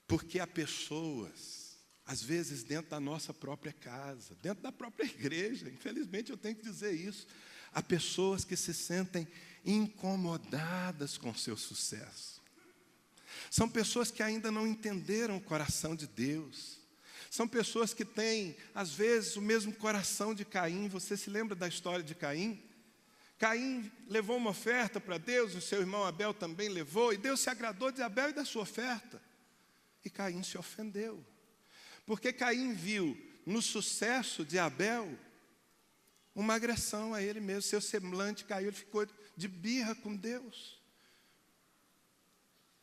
Porque há pessoas, às vezes dentro da nossa própria casa, dentro da própria igreja, infelizmente eu tenho que dizer isso, há pessoas que se sentem incomodadas com o seu sucesso. São pessoas que ainda não entenderam o coração de Deus. São pessoas que têm, às vezes, o mesmo coração de Caim. Você se lembra da história de Caim? Caim levou uma oferta para Deus, o seu irmão Abel também levou, e Deus se agradou de Abel e da sua oferta. E Caim se ofendeu. Porque Caim viu no sucesso de Abel uma agressão a ele mesmo. Seu semblante caiu, ele ficou de birra com Deus.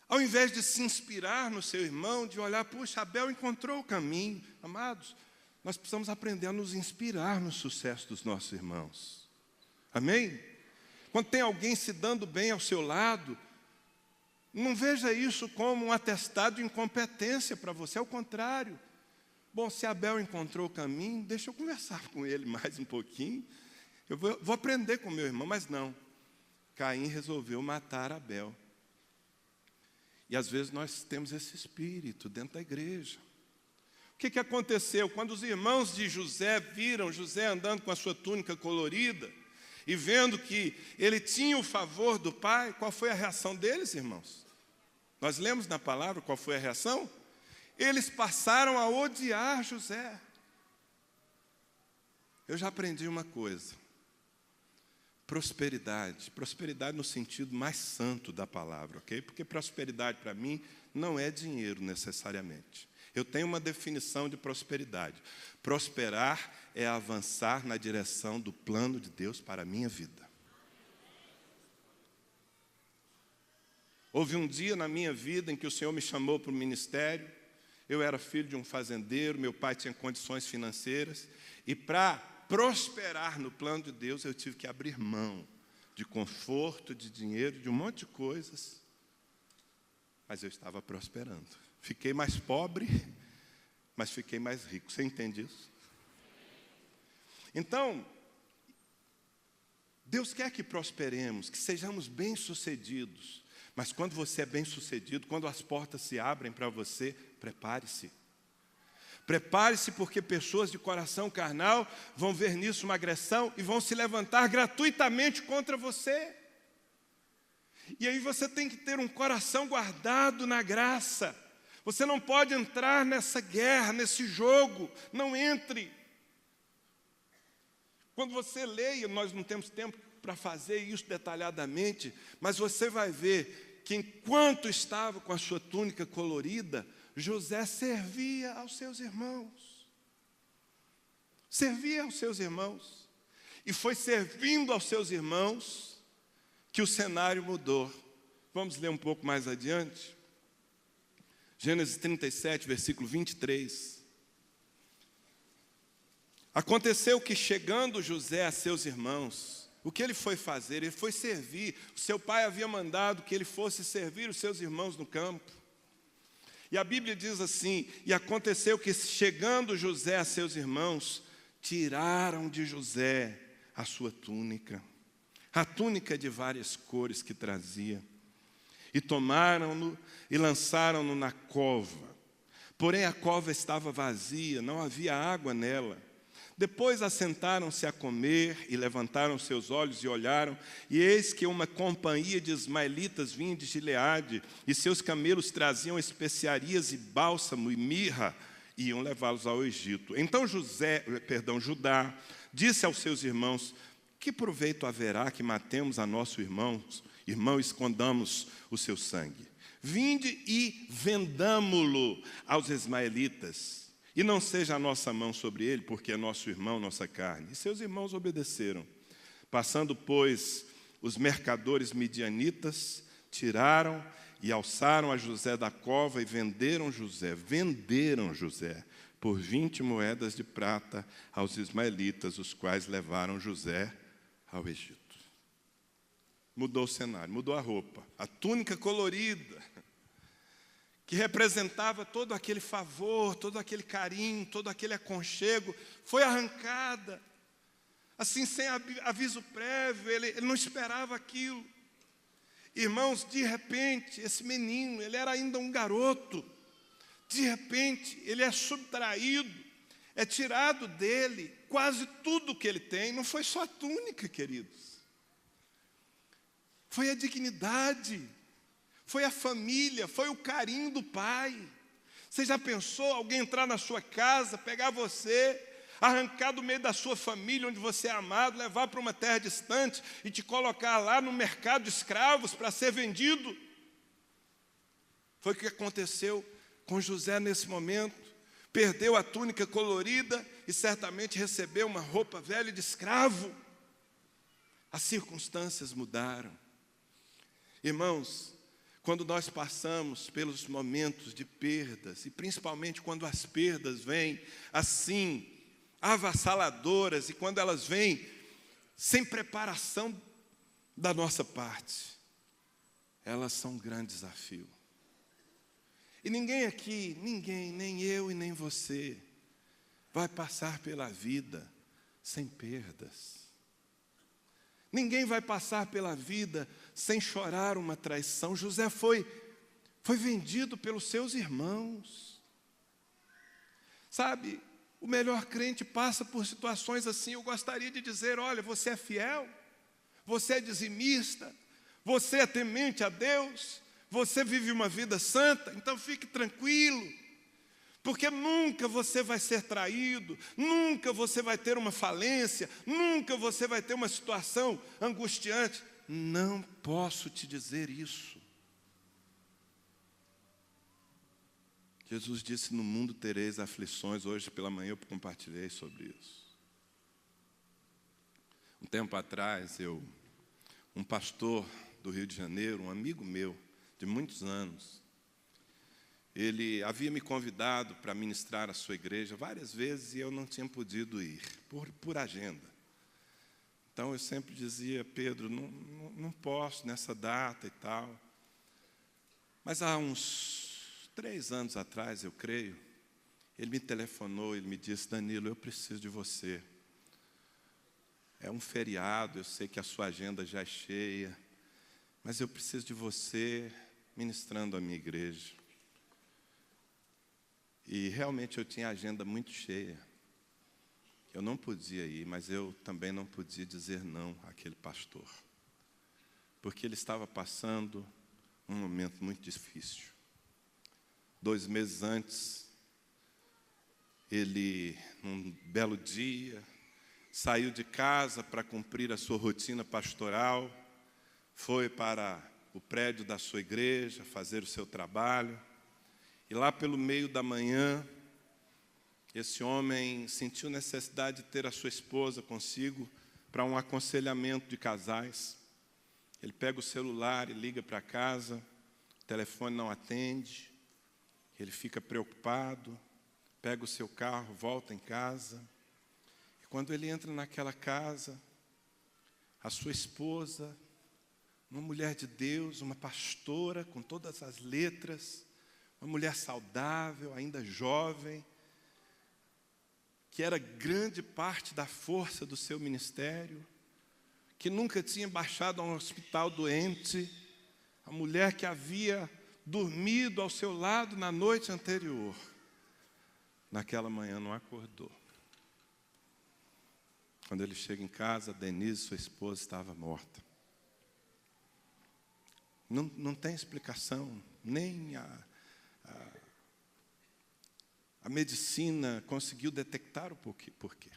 Ao invés de se inspirar no seu irmão, de olhar, puxa, Abel encontrou o caminho. Amados, nós precisamos aprender a nos inspirar no sucesso dos nossos irmãos. Amém? Quando tem alguém se dando bem ao seu lado, não veja isso como um atestado de incompetência para você, ao contrário. Bom, se Abel encontrou o caminho, deixa eu conversar com ele mais um pouquinho. Eu vou aprender com meu irmão, mas não. Caim resolveu matar Abel. E às vezes nós temos esse espírito dentro da igreja. O que aconteceu? Quando os irmãos de José viram José andando com a sua túnica colorida e vendo que ele tinha o favor do pai, qual foi a reação deles, irmãos? Nós lemos na palavra qual foi a reação? Eles passaram a odiar José. Eu já aprendi uma coisa. Prosperidade no sentido mais santo da palavra, ok? Porque prosperidade para mim não é dinheiro necessariamente. Eu tenho uma definição de prosperidade. Prosperar é avançar na direção do plano de Deus para a minha vida. Houve um dia na minha vida em que o Senhor me chamou para o ministério. Eu era filho de um fazendeiro, meu pai tinha condições financeiras, e para prosperar no plano de Deus, eu tive que abrir mão de conforto, de dinheiro, de um monte de coisas. Mas eu estava prosperando. Fiquei mais pobre, mas fiquei mais rico. Você entende isso? Então, Deus quer que prosperemos, que sejamos bem-sucedidos. Mas quando você é bem-sucedido, quando as portas se abrem para você, prepare-se. Prepare-se, porque pessoas de coração carnal vão ver nisso uma agressão e vão se levantar gratuitamente contra você. E aí você tem que ter um coração guardado na graça. Você não pode entrar nessa guerra, nesse jogo. Não entre. Quando você lê, e nós não temos tempo para fazer isso detalhadamente, mas você vai ver que enquanto estava com a sua túnica colorida, José servia aos seus irmãos. Servia aos seus irmãos. E foi servindo aos seus irmãos que o cenário mudou. Vamos ler um pouco mais adiante. Gênesis 37, versículo 23. Aconteceu que, chegando José a seus irmãos, o que ele foi fazer? Ele foi servir. O seu pai havia mandado que ele fosse servir os seus irmãos no campo. E a Bíblia diz assim: e aconteceu que, chegando José a seus irmãos, tiraram de José a sua túnica, a túnica de várias cores que trazia, e tomaram-no e lançaram-no na cova. Porém a cova estava vazia, não havia água nela. Depois assentaram-se a comer e levantaram seus olhos e olharam, e eis que uma companhia de ismaelitas vinha de Gileade, e seus camelos traziam especiarias e bálsamo e mirra, e iam levá-los ao Egito. Então Judá disse aos seus irmãos: que proveito haverá que matemos a nosso irmão e escondamos o seu sangue? Vinde e vendamo-lo aos ismaelitas, e não seja a nossa mão sobre ele, porque é nosso irmão, nossa carne. E seus irmãos obedeceram. Passando, pois, os mercadores midianitas, tiraram e alçaram a José da cova e venderam José por 20 moedas de prata aos ismaelitas, os quais levaram José ao Egito. Mudou o cenário, mudou a roupa, a túnica colorida, que representava todo aquele favor, todo aquele carinho, todo aquele aconchego, foi arrancada, assim, sem aviso prévio, ele não esperava aquilo. Irmãos, de repente, esse menino, ele era ainda um garoto, de repente, ele é subtraído, é tirado dele quase tudo que ele tem. Não foi só a túnica, queridos, foi a dignidade, foi a família, foi o carinho do pai. Você já pensou alguém entrar na sua casa, pegar você, arrancar do meio da sua família, onde você é amado, levar para uma terra distante e te colocar lá no mercado de escravos para ser vendido? Foi o que aconteceu com José nesse momento. Perdeu a túnica colorida e certamente recebeu uma roupa velha de escravo. As circunstâncias mudaram. Irmãos, quando nós passamos pelos momentos de perdas, e principalmente quando as perdas vêm assim, avassaladoras, e quando elas vêm sem preparação da nossa parte, elas são um grande desafio. E ninguém aqui, nem eu e nem você, vai passar pela vida sem perdas. Ninguém vai passar pela vida sem chorar uma traição. José foi vendido pelos seus irmãos. Sabe, o melhor crente passa por situações assim. Eu gostaria de dizer: olha, você é fiel, você é dizimista, você é temente a Deus, você vive uma vida santa, então fique tranquilo, porque nunca você vai ser traído, nunca você vai ter uma falência, nunca você vai ter uma situação angustiante. Não posso te dizer isso. Jesus disse: no mundo tereis aflições. Hoje pela manhã eu compartilhei sobre isso. Um tempo atrás, um pastor do Rio de Janeiro, um amigo meu, de muitos anos, ele havia me convidado para ministrar a sua igreja várias vezes e eu não tinha podido ir, por agenda. Então eu sempre dizia: Pedro, não posso nessa data e tal. Mas há uns 3 anos atrás, eu creio, ele me telefonou, ele me disse: Danilo, eu preciso de você. É um feriado, eu sei que a sua agenda já é cheia, mas eu preciso de você ministrando a minha igreja. E realmente eu tinha a agenda muito cheia. Eu não podia ir, mas eu também não podia dizer não àquele pastor, porque ele estava passando um momento muito difícil. 2 meses antes, ele, num belo dia, saiu de casa para cumprir a sua rotina pastoral, foi para o prédio da sua igreja fazer o seu trabalho, e lá pelo meio da manhã, esse homem sentiu necessidade de ter a sua esposa consigo para um aconselhamento de casais. Ele pega o celular e liga para casa, o telefone não atende, ele fica preocupado, pega o seu carro, volta em casa. E quando ele entra naquela casa, a sua esposa, uma mulher de Deus, uma pastora com todas as letras, uma mulher saudável, ainda jovem, que era grande parte da força do seu ministério, que nunca tinha baixado a um hospital doente, a mulher que havia dormido ao seu lado na noite anterior, naquela manhã não acordou. Quando ele chega em casa, Denise, sua esposa, estava morta. Não tem explicação, nem a medicina conseguiu detectar o porquê.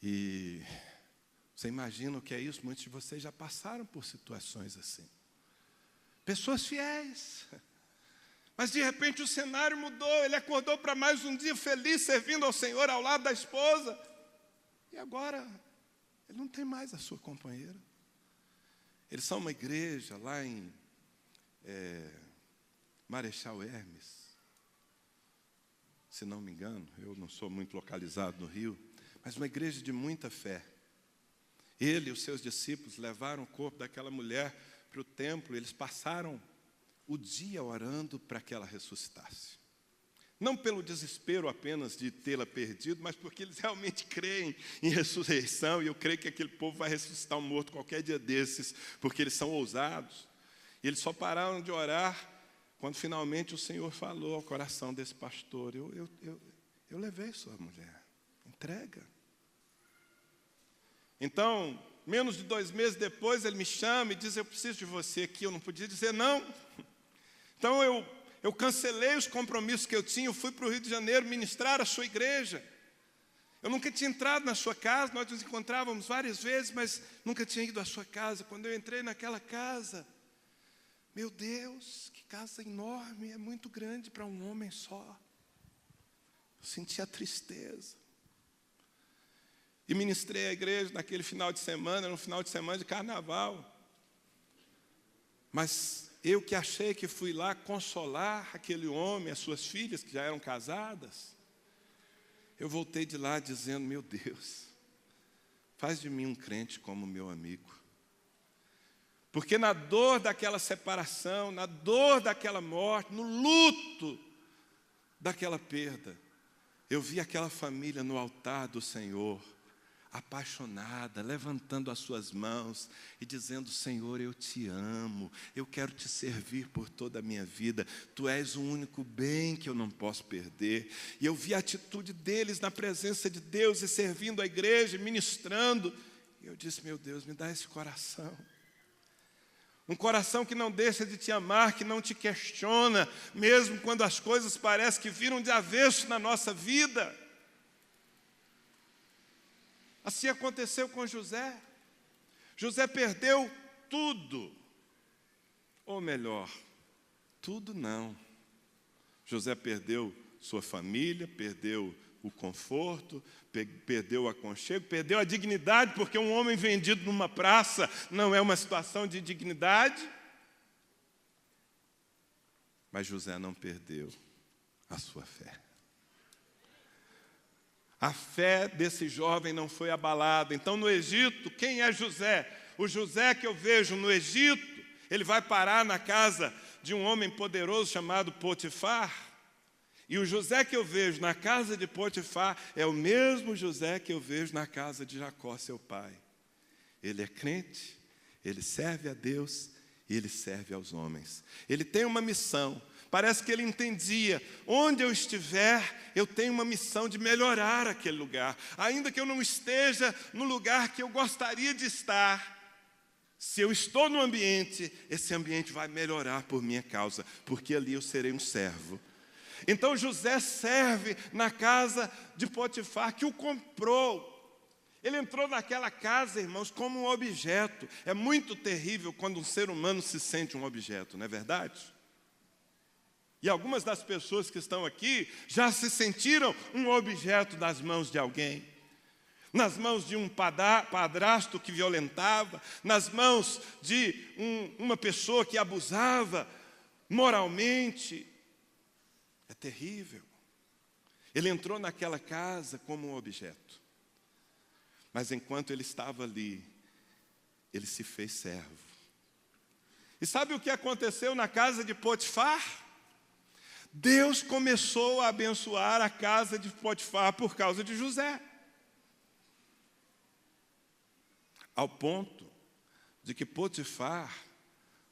E você imagina o que é isso? Muitos de vocês já passaram por situações assim. Pessoas fiéis. Mas de repente o cenário mudou, ele acordou para mais um dia feliz, servindo ao Senhor ao lado da esposa. E agora, ele não tem mais a sua companheira. Eles são uma igreja lá em Marechal Hermes, se não me engano, eu não sou muito localizado no Rio, mas uma igreja de muita fé. Ele e os seus discípulos levaram o corpo daquela mulher para o templo, eles passaram o dia orando para que ela ressuscitasse. Não pelo desespero apenas de tê-la perdido, mas porque eles realmente creem em ressurreição, e eu creio que aquele povo vai ressuscitar um morto qualquer dia desses, porque eles são ousados. E eles só pararam de orar quando finalmente o Senhor falou ao coração desse pastor: eu levei sua mulher, entrega. Então, menos de 2 meses depois, ele me chama e diz: eu preciso de você aqui. Eu não podia dizer não. Então eu cancelei os compromissos que eu tinha, eu fui para o Rio de Janeiro ministrar a sua igreja. Eu nunca tinha entrado na sua casa, nós nos encontrávamos várias vezes, mas nunca tinha ido à sua casa. Quando eu entrei naquela casa, meu Deus, que casa enorme, é muito grande para um homem só. Eu senti a tristeza. E ministrei a igreja naquele final de semana, no final de semana de carnaval. Mas eu que achei que fui lá consolar aquele homem, as suas filhas que já eram casadas, eu voltei de lá dizendo: meu Deus, faz de mim um crente como meu amigo. Porque na dor daquela separação, na dor daquela morte, no luto daquela perda, eu vi aquela família no altar do Senhor, apaixonada, levantando as suas mãos e dizendo: Senhor, eu te amo, eu quero te servir por toda a minha vida, Tu és o único bem que eu não posso perder. E eu vi a atitude deles na presença de Deus e servindo a igreja, ministrando, e eu disse: meu Deus, me dá esse coração. Um coração que não deixa de te amar, que não te questiona, mesmo quando as coisas parecem que viram de avesso na nossa vida. Assim aconteceu com José. José perdeu tudo. Ou melhor, tudo não. José perdeu sua família, perdeu o conforto, perdeu o aconchego, perdeu a dignidade, porque um homem vendido numa praça não é uma situação de dignidade. Mas José não perdeu a sua fé. A fé desse jovem não foi abalada. Então, no Egito, quem é José? O José que eu vejo no Egito, ele vai parar na casa de um homem poderoso chamado Potifar. E o José que eu vejo na casa de Potifar é o mesmo José que eu vejo na casa de Jacó, seu pai. Ele é crente, ele serve a Deus e ele serve aos homens. Ele tem uma missão. Parece que ele entendia: onde eu estiver, eu tenho uma missão de melhorar aquele lugar. Ainda que eu não esteja no lugar que eu gostaria de estar, se eu estou no ambiente, esse ambiente vai melhorar por minha causa, porque ali eu serei um servo. Então José serve na casa de Potifar, que o comprou. Ele entrou naquela casa, irmãos, como um objeto. É muito terrível quando um ser humano se sente um objeto, não é verdade? E algumas das pessoas que estão aqui já se sentiram um objeto nas mãos de alguém. Nas mãos de um padrasto que violentava, nas mãos de uma pessoa que abusava moralmente. É terrível. Ele entrou naquela casa como um objeto. Mas enquanto ele estava ali, ele se fez servo. E sabe o que aconteceu na casa de Potifar? Deus começou a abençoar a casa de Potifar por causa de José. Ao ponto de que Potifar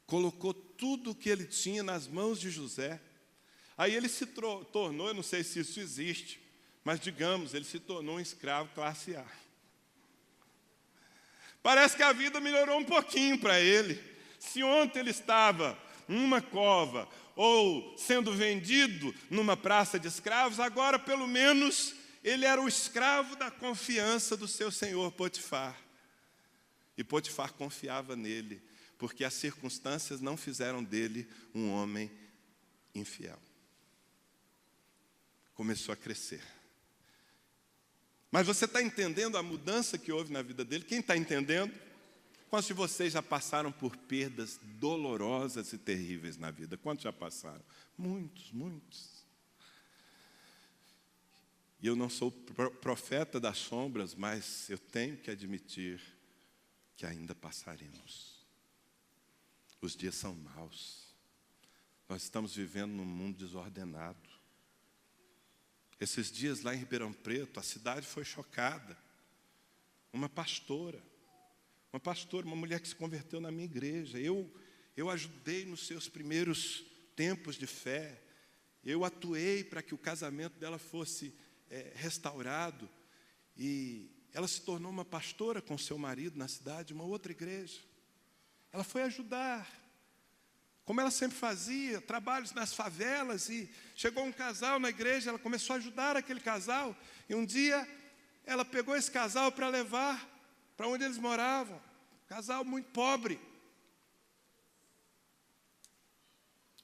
colocou tudo o que ele tinha nas mãos de José. Aí ele se tornou, eu não sei se isso existe, mas digamos, ele se tornou um escravo classe A. Parece que a vida melhorou um pouquinho para ele. Se ontem ele estava numa cova ou sendo vendido numa praça de escravos, agora pelo menos ele era o escravo da confiança do seu senhor Potifar. E Potifar confiava nele, porque as circunstâncias não fizeram dele um homem infiel. Começou a crescer. Mas você está entendendo a mudança que houve na vida dele? Quem está entendendo? Quantos de vocês já passaram por perdas dolorosas e terríveis na vida? Quantos já passaram? Muitos, muitos. E eu não sou profeta das sombras, mas eu tenho que admitir que ainda passaremos. Os dias são maus. Nós estamos vivendo num mundo desordenado. Esses dias lá em Ribeirão Preto, a cidade foi chocada. Uma pastora, uma mulher que se converteu na minha igreja. Eu ajudei nos seus primeiros tempos de fé. Eu atuei para que o casamento dela fosse restaurado. E ela se tornou uma pastora com seu marido na cidade, uma outra igreja. Ela foi ajudar, como ela sempre fazia, trabalhos nas favelas, e chegou um casal na igreja, ela começou a ajudar aquele casal, e um dia ela pegou esse casal para levar para onde eles moravam, casal muito pobre.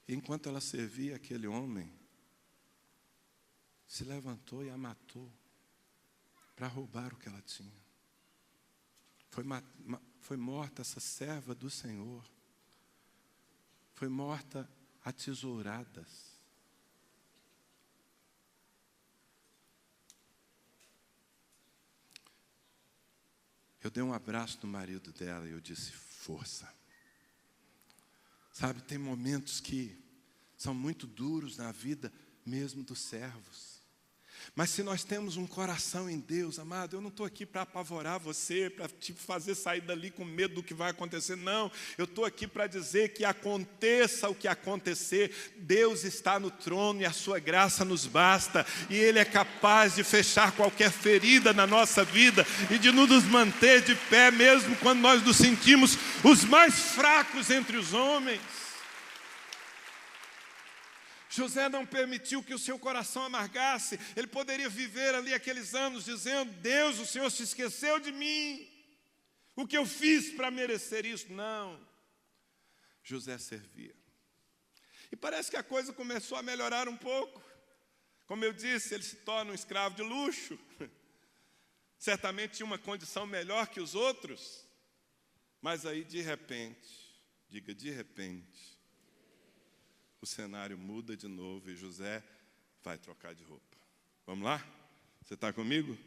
E enquanto ela servia aquele homem, se levantou e a matou, para roubar o que ela tinha. Foi morta essa serva do Senhor. Foi morta a tesouradas. Eu dei um abraço no marido dela e eu disse, força. Sabe, tem momentos que são muito duros na vida mesmo dos servos. Mas se nós temos um coração em Deus, amado, eu não estou aqui para apavorar você, para te fazer sair dali com medo do que vai acontecer, não. Eu estou aqui para dizer que aconteça o que acontecer, Deus está no trono e a sua graça nos basta. E Ele é capaz de fechar qualquer ferida na nossa vida e de nos manter de pé, mesmo quando nós nos sentimos os mais fracos entre os homens. José não permitiu que o seu coração amargasse. Ele poderia viver ali aqueles anos dizendo, Deus, o Senhor se esqueceu de mim. O que eu fiz para merecer isso? Não. José servia. E parece que a coisa começou a melhorar um pouco. Como eu disse, ele se torna um escravo de luxo. Certamente tinha uma condição melhor que os outros. Mas aí, de repente, diga de repente, o cenário muda de novo e José vai trocar de roupa. Vamos lá? Você está comigo?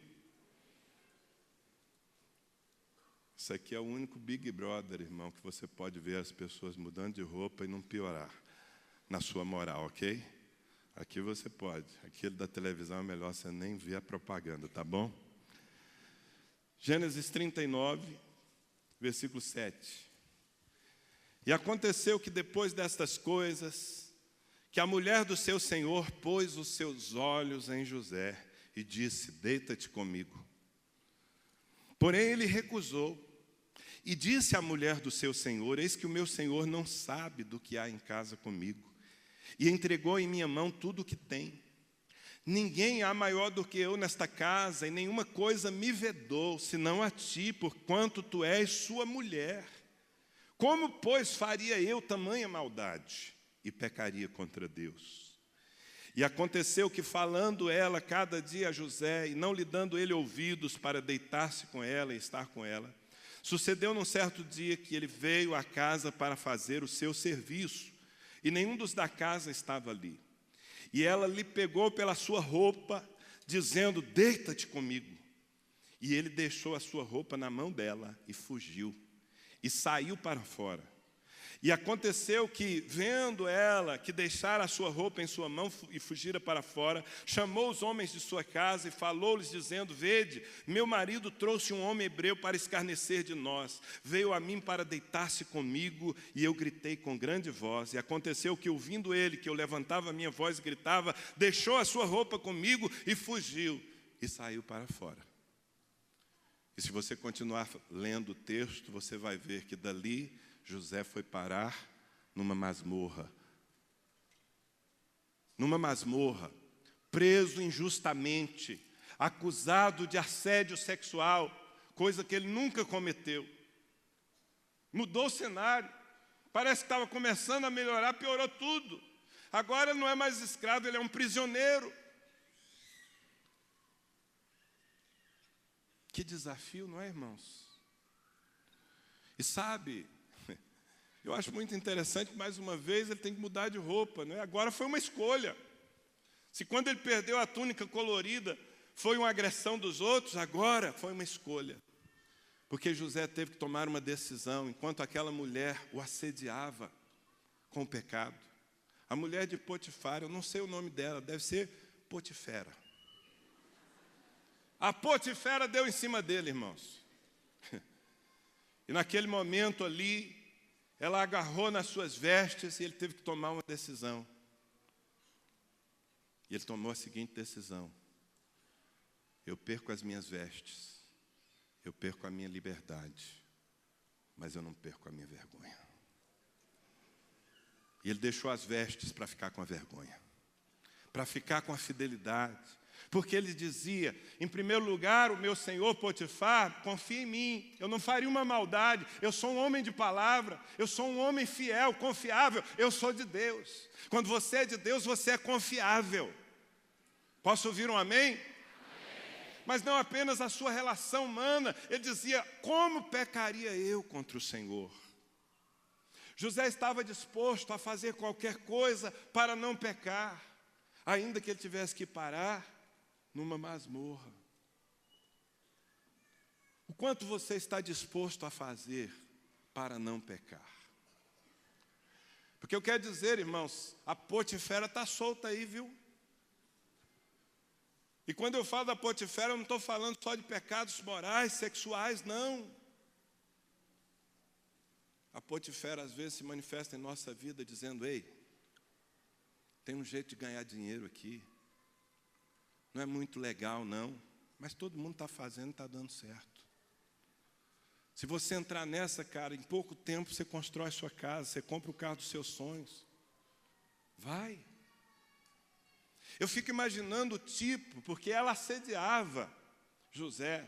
Isso aqui é o único Big Brother, irmão, que você pode ver as pessoas mudando de roupa e não piorar na sua moral, ok? Aqui você pode. Aquele da televisão é melhor você nem ver a propaganda, tá bom? Gênesis 39, versículo 7. E aconteceu que depois destas coisas, que a mulher do seu senhor pôs os seus olhos em José e disse, deita-te comigo. Porém ele recusou e disse à mulher do seu senhor, eis que o meu senhor não sabe do que há em casa comigo, e entregou em minha mão tudo o que tem. Ninguém há maior do que eu nesta casa, e nenhuma coisa me vedou, senão a ti, porquanto tu és sua mulher. Como, pois, faria eu tamanha maldade? E pecaria contra Deus. E aconteceu que, falando ela cada dia a José, e não lhe dando ele ouvidos para deitar-se com ela e estar com ela, sucedeu num certo dia que ele veio à casa para fazer o seu serviço, e nenhum dos da casa estava ali. E ela lhe pegou pela sua roupa, dizendo, deita-te comigo. E ele deixou a sua roupa na mão dela e fugiu, e saiu para fora. E aconteceu que, vendo ela que deixara a sua roupa em sua mão e fugira para fora, chamou os homens de sua casa e falou-lhes, dizendo: vede, meu marido trouxe um homem hebreu para escarnecer de nós. Veio a mim para deitar-se comigo, e eu gritei com grande voz. E aconteceu que, ouvindo ele que eu levantava a minha voz e gritava, deixou a sua roupa comigo e fugiu, e saiu para fora. E se você continuar lendo o texto, você vai ver que dali José foi parar numa masmorra. Numa masmorra, preso injustamente, acusado de assédio sexual, coisa que ele nunca cometeu. Mudou o cenário. Parece que estava começando a melhorar, piorou tudo. Agora ele não é mais escravo, ele é um prisioneiro. Que desafio, não é, irmãos? E sabe, eu acho muito interessante que, mais uma vez, ele tem que mudar de roupa, né? Agora foi uma escolha. Se quando ele perdeu a túnica colorida foi uma agressão dos outros, agora foi uma escolha. Porque José teve que tomar uma decisão, enquanto aquela mulher o assediava com o pecado. A mulher de Potifar, eu não sei o nome dela, deve ser Potifera. A Potifera deu em cima dele, irmãos. E naquele momento ali, ela agarrou nas suas vestes e ele teve que tomar uma decisão. E ele tomou a seguinte decisão: eu perco as minhas vestes, eu perco a minha liberdade, mas eu não perco a minha vergonha. E ele deixou as vestes para ficar com a vergonha, para ficar com a fidelidade. Porque ele dizia, em primeiro lugar, o meu senhor Potifar, confia em mim, eu não faria uma maldade, eu sou um homem de palavra, eu sou um homem fiel, confiável, eu sou de Deus. Quando você é de Deus, você é confiável. Posso ouvir um amém? Amém. Mas não apenas a sua relação humana, ele dizia, como pecaria eu contra o Senhor? José estava disposto a fazer qualquer coisa para não pecar, ainda que ele tivesse que parar numa masmorra. O quanto você está disposto a fazer para não pecar? Porque eu quero dizer, irmãos, a Potifera está solta aí, viu? E quando eu falo da Potifera, eu não estou falando só de pecados morais, sexuais, não. A Potifera às vezes se manifesta em nossa vida dizendo, ei, tem um jeito de ganhar dinheiro aqui. Não é muito legal, não, mas todo mundo está fazendo e está dando certo. Se você entrar nessa, cara, em pouco tempo você constrói sua casa, você compra o carro dos seus sonhos. Vai. Eu fico imaginando o tipo, porque ela assediava José,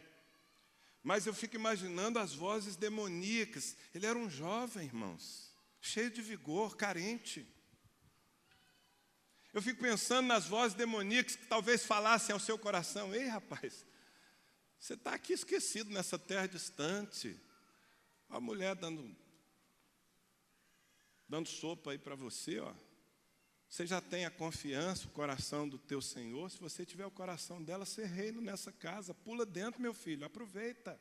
mas eu fico imaginando as vozes demoníacas. Ele era um jovem, irmãos, cheio de vigor, carente. Eu fico pensando nas vozes demoníacas que talvez falassem ao seu coração, ei, rapaz, você está aqui esquecido nessa terra distante. A mulher dando sopa aí para você, ó. Você já tem a confiança, o coração do teu Senhor. Se você tiver o coração dela, você reina nessa casa. Pula dentro, meu filho, aproveita.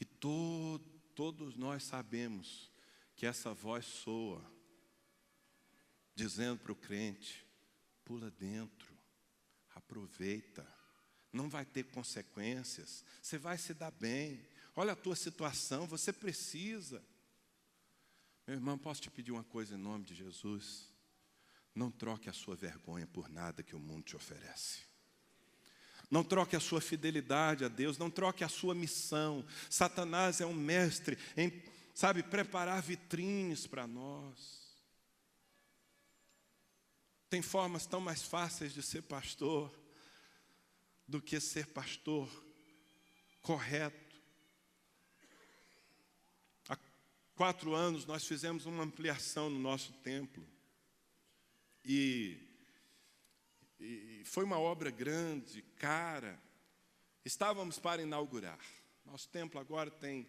E todos nós sabemos que essa voz soa, dizendo para o crente, pula dentro, aproveita, não vai ter consequências, você vai se dar bem, olha a tua situação, você precisa. Meu irmão, posso te pedir uma coisa em nome de Jesus? Não troque a sua vergonha por nada que o mundo te oferece. Não troque a sua fidelidade a Deus, não troque a sua missão. Satanás é um mestre em, preparar vitrines para nós. Tem formas tão mais fáceis de ser pastor do que ser pastor correto. Há 4 anos nós fizemos uma ampliação no nosso templo. E foi uma obra grande, cara. Estávamos para inaugurar. Nosso templo agora tem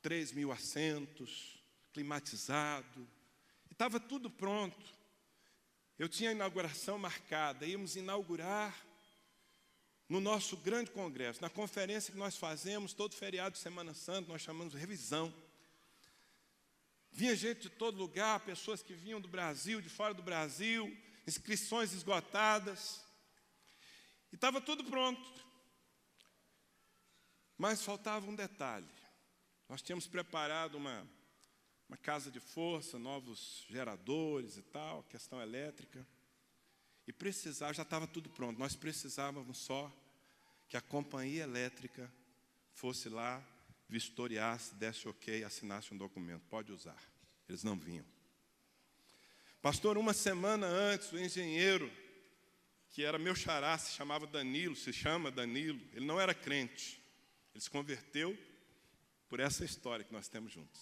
3.000 assentos, climatizado. Estava tudo pronto. Eu tinha a inauguração marcada, íamos inaugurar no nosso grande congresso, na conferência que nós fazemos, todo feriado de Semana Santa, nós chamamos de revisão. Vinha gente de todo lugar, pessoas que vinham do Brasil, de fora do Brasil, inscrições esgotadas. E estava tudo pronto. Mas faltava um detalhe. Nós tínhamos preparado uma casa de força, novos geradores e tal, questão elétrica. E já estava tudo pronto. Nós precisávamos só que a companhia elétrica fosse lá, vistoriasse, desse ok, assinasse um documento. Pode usar. Eles não vinham. Pastor, uma semana antes, o engenheiro, que era meu xará, se chama Danilo, ele não era crente. Ele se converteu por essa história que nós temos juntos.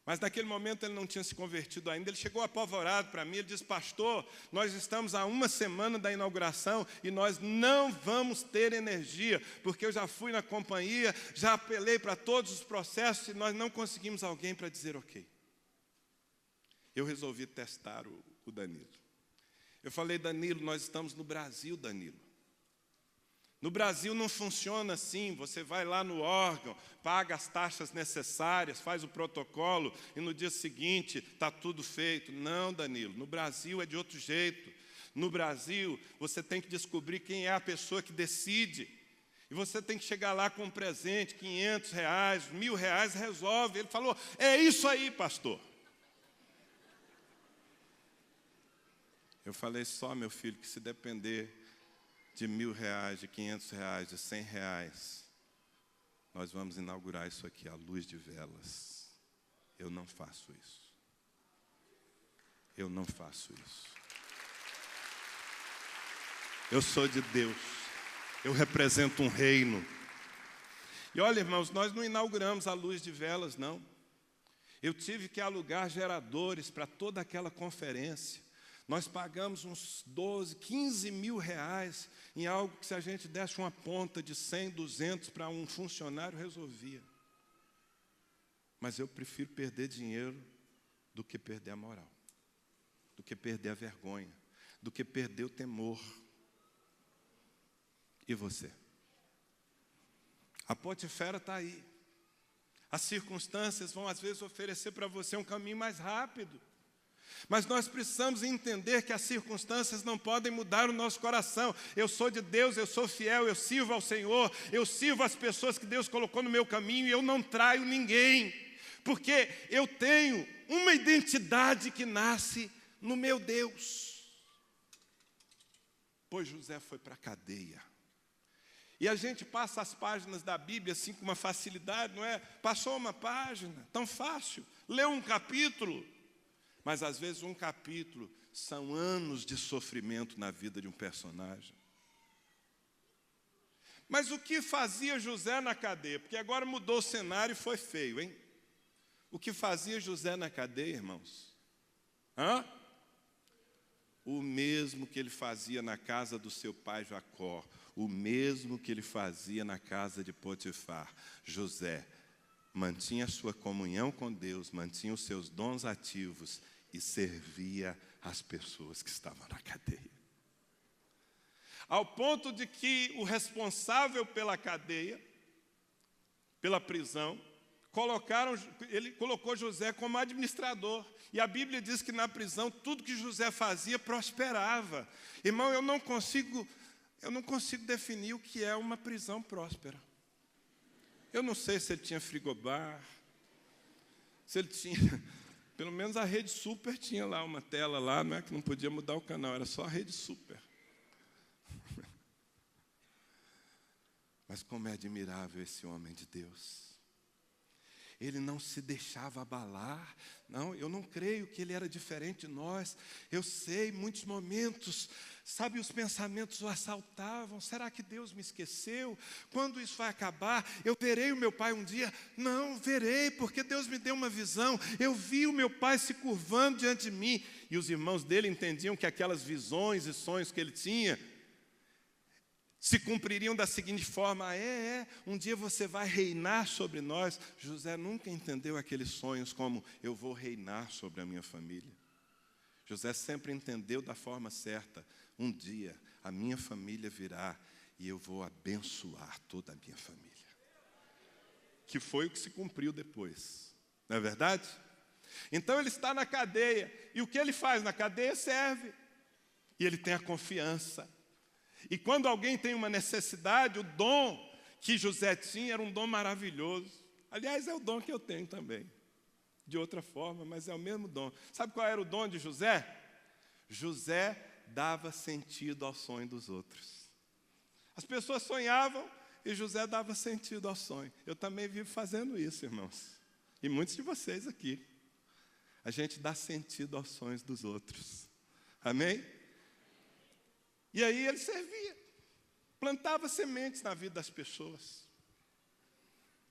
Mas naquele momento ele não tinha se convertido ainda. Ele chegou apavorado para mim, ele disse: pastor, nós estamos há uma semana da inauguração e nós não vamos ter energia, porque eu já fui na companhia, já apelei para todos os processos e nós não conseguimos alguém para dizer ok. Eu resolvi testar o Danilo. Eu falei: Danilo, nós estamos no Brasil, Danilo. No Brasil não funciona assim, você vai lá no órgão, paga as taxas necessárias, faz o protocolo e no dia seguinte está tudo feito. Não, Danilo, no Brasil é de outro jeito. No Brasil você tem que descobrir quem é a pessoa que decide. E você tem que chegar lá com um presente, R$500, R$1.000, resolve. Ele falou: é isso aí, pastor. Eu falei: só, meu filho, que se depender de R$1.000, de R$500, de R$100, nós vamos inaugurar isso aqui à luz de velas. Eu não faço isso. Eu não faço isso. Eu sou de Deus. Eu represento um reino. E olha, irmãos, nós não inauguramos à luz de velas, não. Eu tive que alugar geradores para toda aquela conferência. Nós pagamos uns 12, 15 mil reais em algo que, se a gente desse uma ponta de 100, 200 para um funcionário, resolvia. Mas eu prefiro perder dinheiro do que perder a moral, do que perder a vergonha, do que perder o temor. E você? A Potifera está aí. As circunstâncias vão, às vezes, oferecer para você um caminho mais rápido. Mas nós precisamos entender que as circunstâncias não podem mudar o nosso coração. Eu sou de Deus, eu sou fiel, eu sirvo ao Senhor, eu sirvo as pessoas que Deus colocou no meu caminho e eu não traio ninguém. Porque eu tenho uma identidade que nasce no meu Deus. Pois José foi para a cadeia. E a gente passa as páginas da Bíblia assim com uma facilidade, não é? Passou uma página, tão fácil. Leu um capítulo. Mas às vezes um capítulo são anos de sofrimento na vida de um personagem. Mas o que fazia José na cadeia? Porque agora mudou o cenário e foi feio, hein? O que fazia José na cadeia, irmãos? O mesmo que ele fazia na casa do seu pai Jacó, o mesmo que ele fazia na casa de Potifar. José mantinha a sua comunhão com Deus, mantinha os seus dons ativos e servia as pessoas que estavam na cadeia. Ao ponto de que o responsável pela cadeia, pela prisão, ele colocou José como administrador. E a Bíblia diz que na prisão tudo que José fazia prosperava. Irmão, eu não consigo definir o que é uma prisão próspera. Eu não sei se ele tinha frigobar, se ele tinha... Pelo menos a Rede Super tinha lá uma tela lá, não é que não podia mudar o canal, era só a Rede Super. Mas como é admirável esse homem de Deus. Ele não se deixava abalar. Não, eu não creio que ele era diferente de nós. Eu sei, em muitos momentos, sabe, os pensamentos o assaltavam. Será que Deus me esqueceu? Quando isso vai acabar? Eu verei o meu pai um dia? Não, verei, porque Deus me deu uma visão. Eu vi o meu pai se curvando diante de mim. E os irmãos dele entendiam que aquelas visões e sonhos que ele tinha se cumpririam da seguinte forma: um dia você vai reinar sobre nós. José nunca entendeu aqueles sonhos como: eu vou reinar sobre a minha família. José sempre entendeu da forma certa: um dia a minha família virá e eu vou abençoar toda a minha família. Que foi o que se cumpriu depois, não é verdade? Então ele está na cadeia, e o que ele faz na cadeia serve. E ele tem a confiança. E quando alguém tem uma necessidade, o dom que José tinha era um dom maravilhoso. Aliás, é o dom que eu tenho também. De outra forma, mas é o mesmo dom. Sabe qual era o dom de José? José dava sentido ao sonho dos outros. As pessoas sonhavam e José dava sentido ao sonho. Eu também vivo fazendo isso, irmãos. E muitos de vocês aqui. A gente dá sentido aos sonhos dos outros. Amém? E aí ele servia. Plantava sementes na vida das pessoas.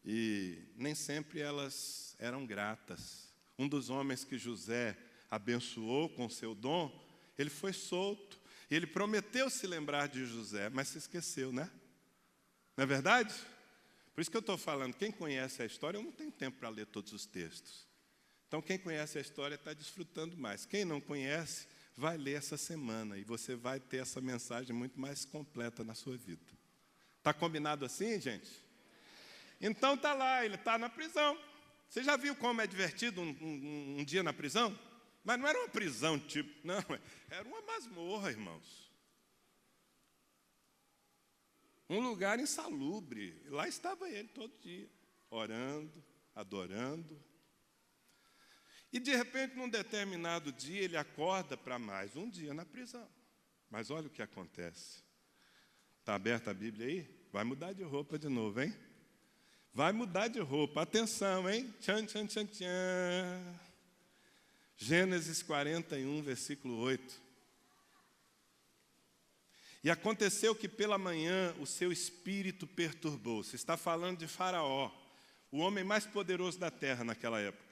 E nem sempre elas eram gratas. Um dos homens que José abençoou com seu dom, ele foi solto. E ele prometeu se lembrar de José, mas se esqueceu, né? Não é verdade? Por isso que eu estou falando, quem conhece a história, eu não tenho tempo para ler todos os textos. Então, quem conhece a história está desfrutando mais. Quem não conhece, vai ler essa semana. E você vai ter essa mensagem muito mais completa na sua vida. Está combinado assim, gente? Então, está lá, ele está na prisão. Você já viu como é divertido um dia na prisão? Mas não era uma prisão tipo, não, era uma masmorra, irmãos. Um lugar insalubre. Lá estava ele todo dia, orando, adorando. E, de repente, num determinado dia, ele acorda para mais um dia na prisão. Mas olha o que acontece. Está aberta a Bíblia aí? Vai mudar de roupa de novo, hein? Vai mudar de roupa. Atenção, hein? Tchan, tchan, tchan, tchan. Gênesis 41, versículo 8. E aconteceu que pela manhã o seu espírito perturbou-se. Está falando de Faraó, o homem mais poderoso da terra naquela época.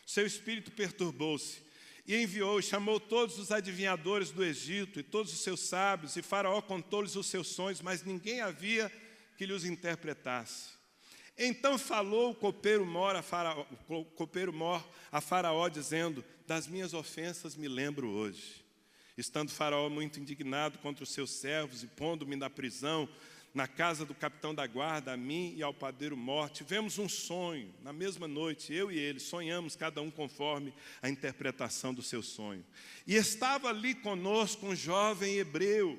Seu espírito perturbou-se e enviou e chamou todos os adivinhadores do Egito e todos os seus sábios, e Faraó contou-lhes os seus sonhos, mas ninguém havia que lhes interpretasse. Então falou o copeiro-mor a Faraó, dizendo: das minhas ofensas me lembro hoje. Estando Faraó muito indignado contra os seus servos e pondo-me na prisão, na casa do capitão da guarda, a mim e ao padeiro-mor, tivemos um sonho. Na mesma noite, eu e ele sonhamos, cada um conforme a interpretação do seu sonho. E estava ali conosco um jovem hebreu,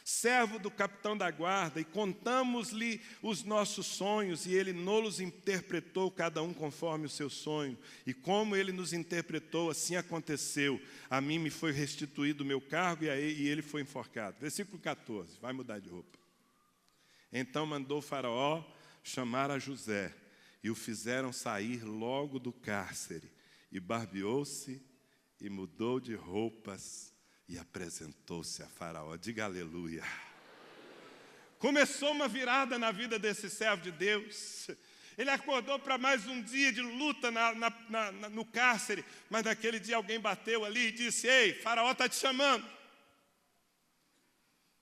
servo do capitão da guarda, e contamos-lhe os nossos sonhos, e ele nos interpretou, cada um conforme o seu sonho. E como ele nos interpretou, assim aconteceu. A mim me foi restituído o meu cargo, e ele foi enforcado. Versículo 14, vai mudar de roupa. Então mandou Faraó chamar a José, e o fizeram sair logo do cárcere, e barbeou-se, e mudou de roupas, e apresentou-se a Faraó. Diga aleluia. Começou uma virada na vida desse servo de Deus. Ele acordou para mais um dia de luta no cárcere, mas naquele dia alguém bateu ali e disse: ei, Faraó está te chamando.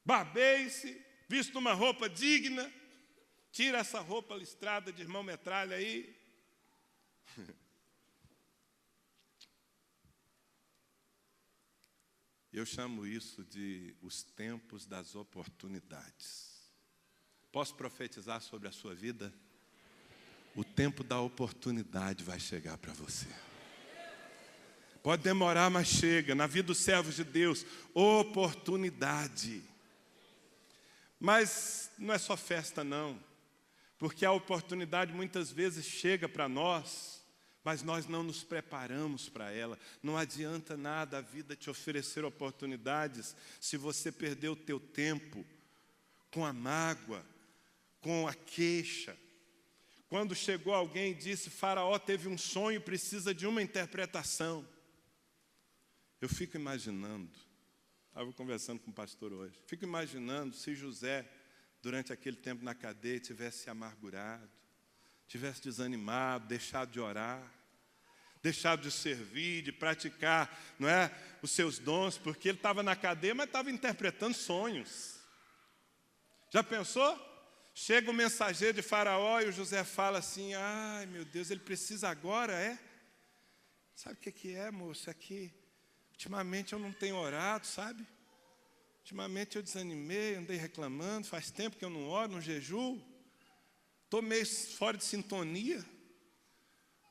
Barbeie-se, vista uma roupa digna, tira essa roupa listrada de irmão metralha aí. Eu chamo isso de os tempos das oportunidades. Posso profetizar sobre a sua vida? O tempo da oportunidade vai chegar para você. Pode demorar, mas chega. Na vida dos servos de Deus, oportunidade. Mas não é só festa, não. Porque a oportunidade muitas vezes chega para nós, mas nós não nos preparamos para ela. Não adianta nada a vida te oferecer oportunidades se você perder o teu tempo com a mágoa, com a queixa. Quando chegou alguém e disse: Faraó teve um sonho, precisa de uma interpretação. Eu fico imaginando, estava conversando com o pastor hoje, fico imaginando se José, durante aquele tempo na cadeia, tivesse amargurado, tivesse desanimado, deixado de orar, deixado de servir, de praticar, não é, os seus dons, porque ele estava na cadeia, mas estava interpretando sonhos. Já pensou? Chega o mensageiro de Faraó e o José fala assim: ai meu Deus, ele precisa agora, é? Sabe o que é, moço? É que ultimamente eu não tenho orado, sabe? Ultimamente eu desanimei, andei reclamando, faz tempo que eu não oro, não jejuo. Estou meio fora de sintonia.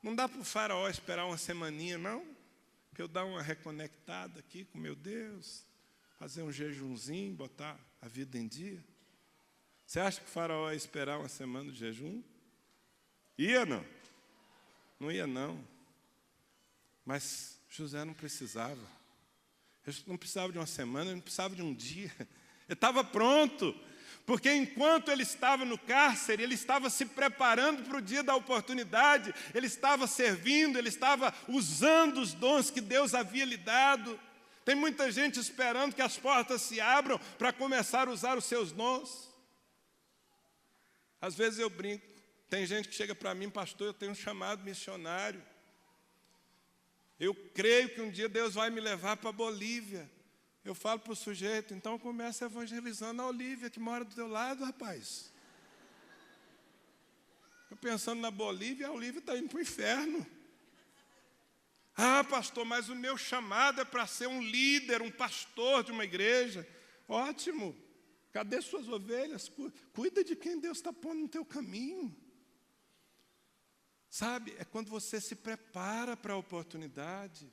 Não dá para o faraó esperar uma semaninha, não? Para eu dar uma reconectada aqui com meu Deus, fazer um jejumzinho, botar a vida em dia. Você acha que o faraó ia esperar uma semana de jejum? Ia não? Não ia não. Mas José não precisava. Ele não precisava de uma semana, ele não precisava de um dia. Ele estava pronto. Porque enquanto ele estava no cárcere, ele estava se preparando para o dia da oportunidade, ele estava servindo, ele estava usando os dons que Deus havia lhe dado. Tem muita gente esperando que as portas se abram para começar a usar os seus dons. Às vezes eu brinco, tem gente que chega para mim, pastor, eu tenho um chamado missionário. Eu creio que um dia Deus vai me levar para a Bolívia. Eu falo para o sujeito, então começa evangelizando a Olívia, que mora do teu lado, rapaz. Eu pensando na Bolívia, a Olívia está indo para o inferno. Ah, pastor, mas o meu chamado é para ser um líder, um pastor de uma igreja. Ótimo. Cadê suas ovelhas? Cuida de quem Deus está pondo no teu caminho. Sabe, é quando você se prepara para a oportunidade.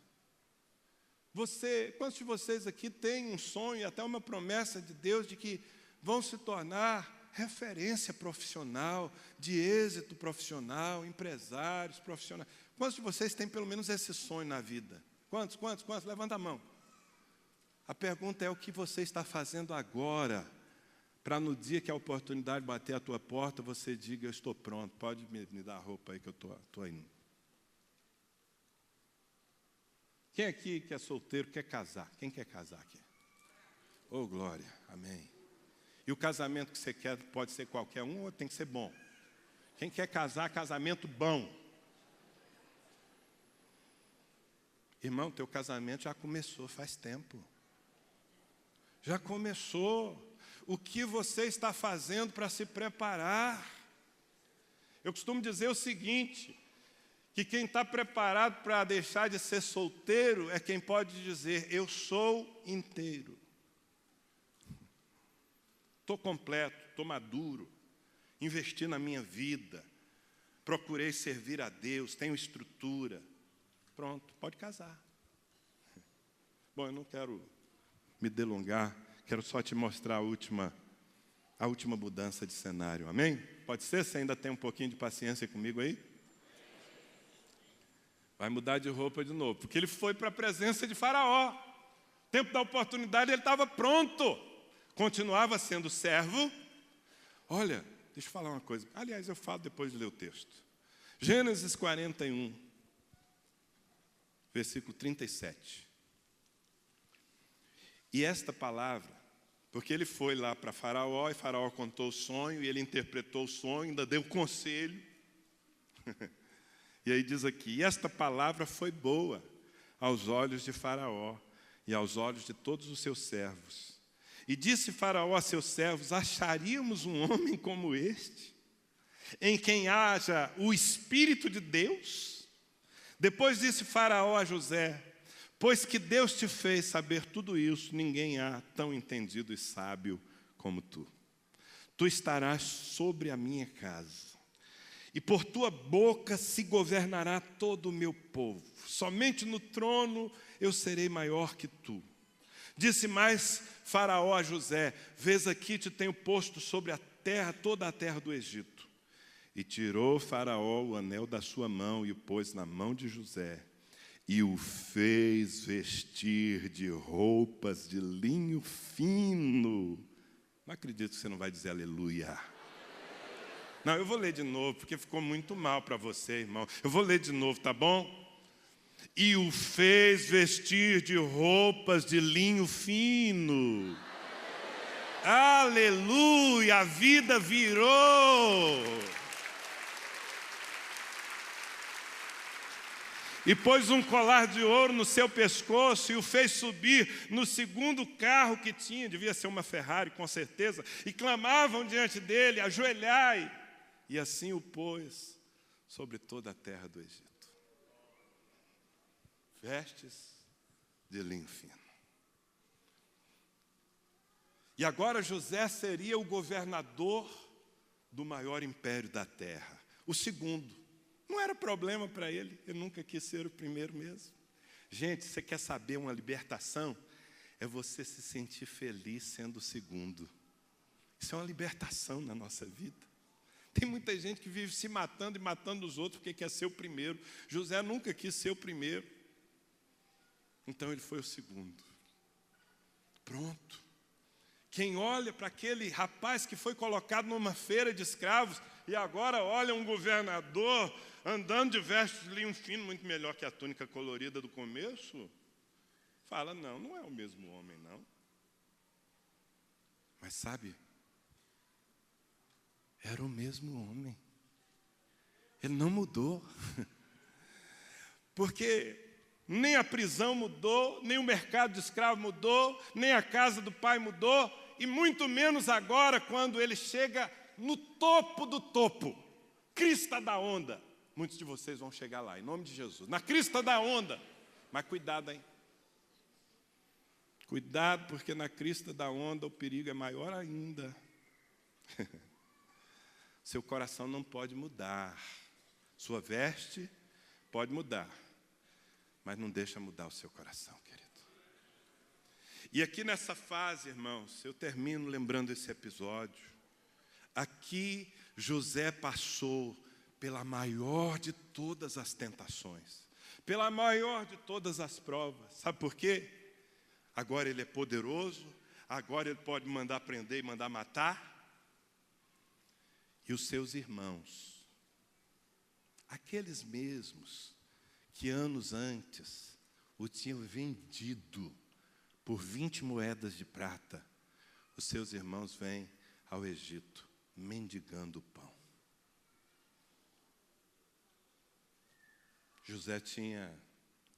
Quantos de vocês aqui têm um sonho e até uma promessa de Deus de que vão se tornar referência profissional, de êxito profissional, empresários profissionais? Quantos de vocês têm pelo menos esse sonho na vida? Quantos? Levanta a mão. A pergunta é o que você está fazendo agora, para no dia que a oportunidade bater a tua porta, você diga, eu estou pronto, pode me dar a roupa aí que eu estou indo. Quem aqui que é solteiro quer casar? Quem quer casar aqui? Oh, glória, amém. E o casamento que você quer pode ser qualquer um ou tem que ser bom? Quem quer casar, casamento bom. Irmão, teu casamento já começou faz tempo. Já começou. O que você está fazendo para se preparar? Eu costumo dizer o seguinte, que quem está preparado para deixar de ser solteiro é quem pode dizer, eu sou inteiro. Estou completo, estou maduro, investi na minha vida, procurei servir a Deus, tenho estrutura. Pronto, pode casar. Bom, eu não quero me delongar, quero só te mostrar a última mudança de cenário, amém? Pode ser? Você ainda tem um pouquinho de paciência comigo aí? Vai mudar de roupa de novo, porque ele foi para a presença de Faraó. Tempo da oportunidade, ele estava pronto. Continuava sendo servo. Olha, deixa eu falar uma coisa. Aliás, eu falo depois de ler o texto. Gênesis 41, versículo 37. E esta palavra, porque ele foi lá para Faraó, e Faraó contou o sonho, e ele interpretou o sonho, ainda deu conselho. E aí diz aqui, e esta palavra foi boa aos olhos de Faraó e aos olhos de todos os seus servos. E disse Faraó a seus servos, acharíamos um homem como este, em quem haja o Espírito de Deus? Depois disse Faraó a José, pois que Deus te fez saber tudo isso, ninguém há tão entendido e sábio como tu. Tu estarás sobre a minha casa. E por tua boca se governará todo o meu povo. Somente no trono eu serei maior que tu. Disse mais Faraó a José, vês aqui te tenho posto sobre a terra, toda a terra do Egito. E tirou Faraó o anel da sua mão e o pôs na mão de José. E o fez vestir de roupas de linho fino. Não acredito que você não vai dizer aleluia. Não, eu vou ler de novo, porque ficou muito mal para você, irmão. Eu vou ler de novo, tá bom? E o fez vestir de roupas de linho fino. Aleluia, a vida virou. E pôs um colar de ouro no seu pescoço e o fez subir no segundo carro que tinha, devia ser uma Ferrari, com certeza, e clamavam diante dele, ajoelhai. E assim o pôs sobre toda a terra do Egito. Vestes de linho fino. E agora José seria o governador do maior império da terra. O segundo, Não era problema para ele, ele nunca quis ser o primeiro mesmo. Gente, você quer saber uma libertação? É você se sentir feliz sendo o segundo. Isso é uma libertação na nossa vida. Tem muita gente que vive se matando e matando os outros porque quer ser o primeiro. José nunca quis ser o primeiro. Então ele foi o segundo. Pronto. Quem olha para aquele rapaz que foi colocado numa feira de escravos e agora olha um governador andando de vestes de linho fino, muito melhor que a túnica colorida do começo, fala, não é o mesmo homem, não. Mas sabe, era o mesmo homem. Ele não mudou. Porque nem a prisão mudou, nem o mercado de escravo mudou, nem a casa do pai mudou, e muito menos agora, quando ele chega no topo do topo, crista da onda. Muitos de vocês vão chegar lá, em nome de Jesus, na crista da onda. Mas cuidado, hein? Cuidado, porque na crista da onda o perigo é maior ainda. Seu coração não pode mudar. Sua veste pode mudar, mas não deixa mudar o seu coração, querido. E aqui nessa fase, irmãos, eu termino lembrando esse episódio. Aqui José passou pela maior de todas as tentações, pela maior de todas as provas. Sabe por quê? Agora ele é poderoso, agora ele pode mandar prender e mandar matar. E os seus irmãos, aqueles mesmos que anos antes o tinham vendido por 20 moedas de prata, os seus irmãos vêm ao Egito mendigando pão. José tinha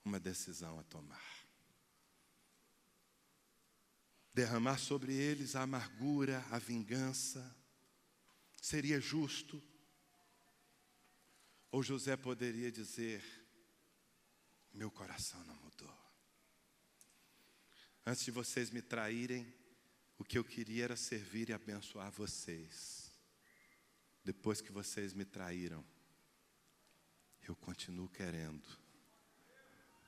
uma decisão a tomar. Derramar sobre eles a amargura, a vingança, seria justo? Ou José poderia dizer, meu coração não mudou. Antes de vocês me traírem, o que eu queria era servir e abençoar vocês. Depois que vocês me traíram, eu continuo querendo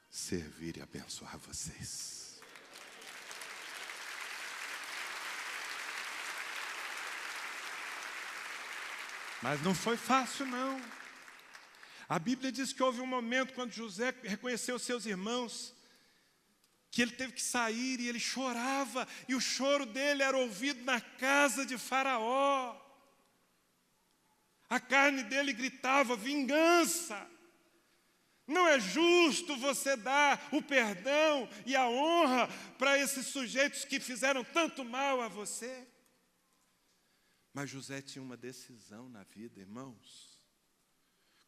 servir e abençoar vocês. Mas não foi fácil, não. A Bíblia diz que houve um momento quando José reconheceu seus irmãos, que ele teve que sair e ele chorava, e o choro dele era ouvido na casa de Faraó. A carne dele gritava, vingança. Não é justo você dar o perdão e a honra para esses sujeitos que fizeram tanto mal a você. Mas José tinha uma decisão na vida, irmãos.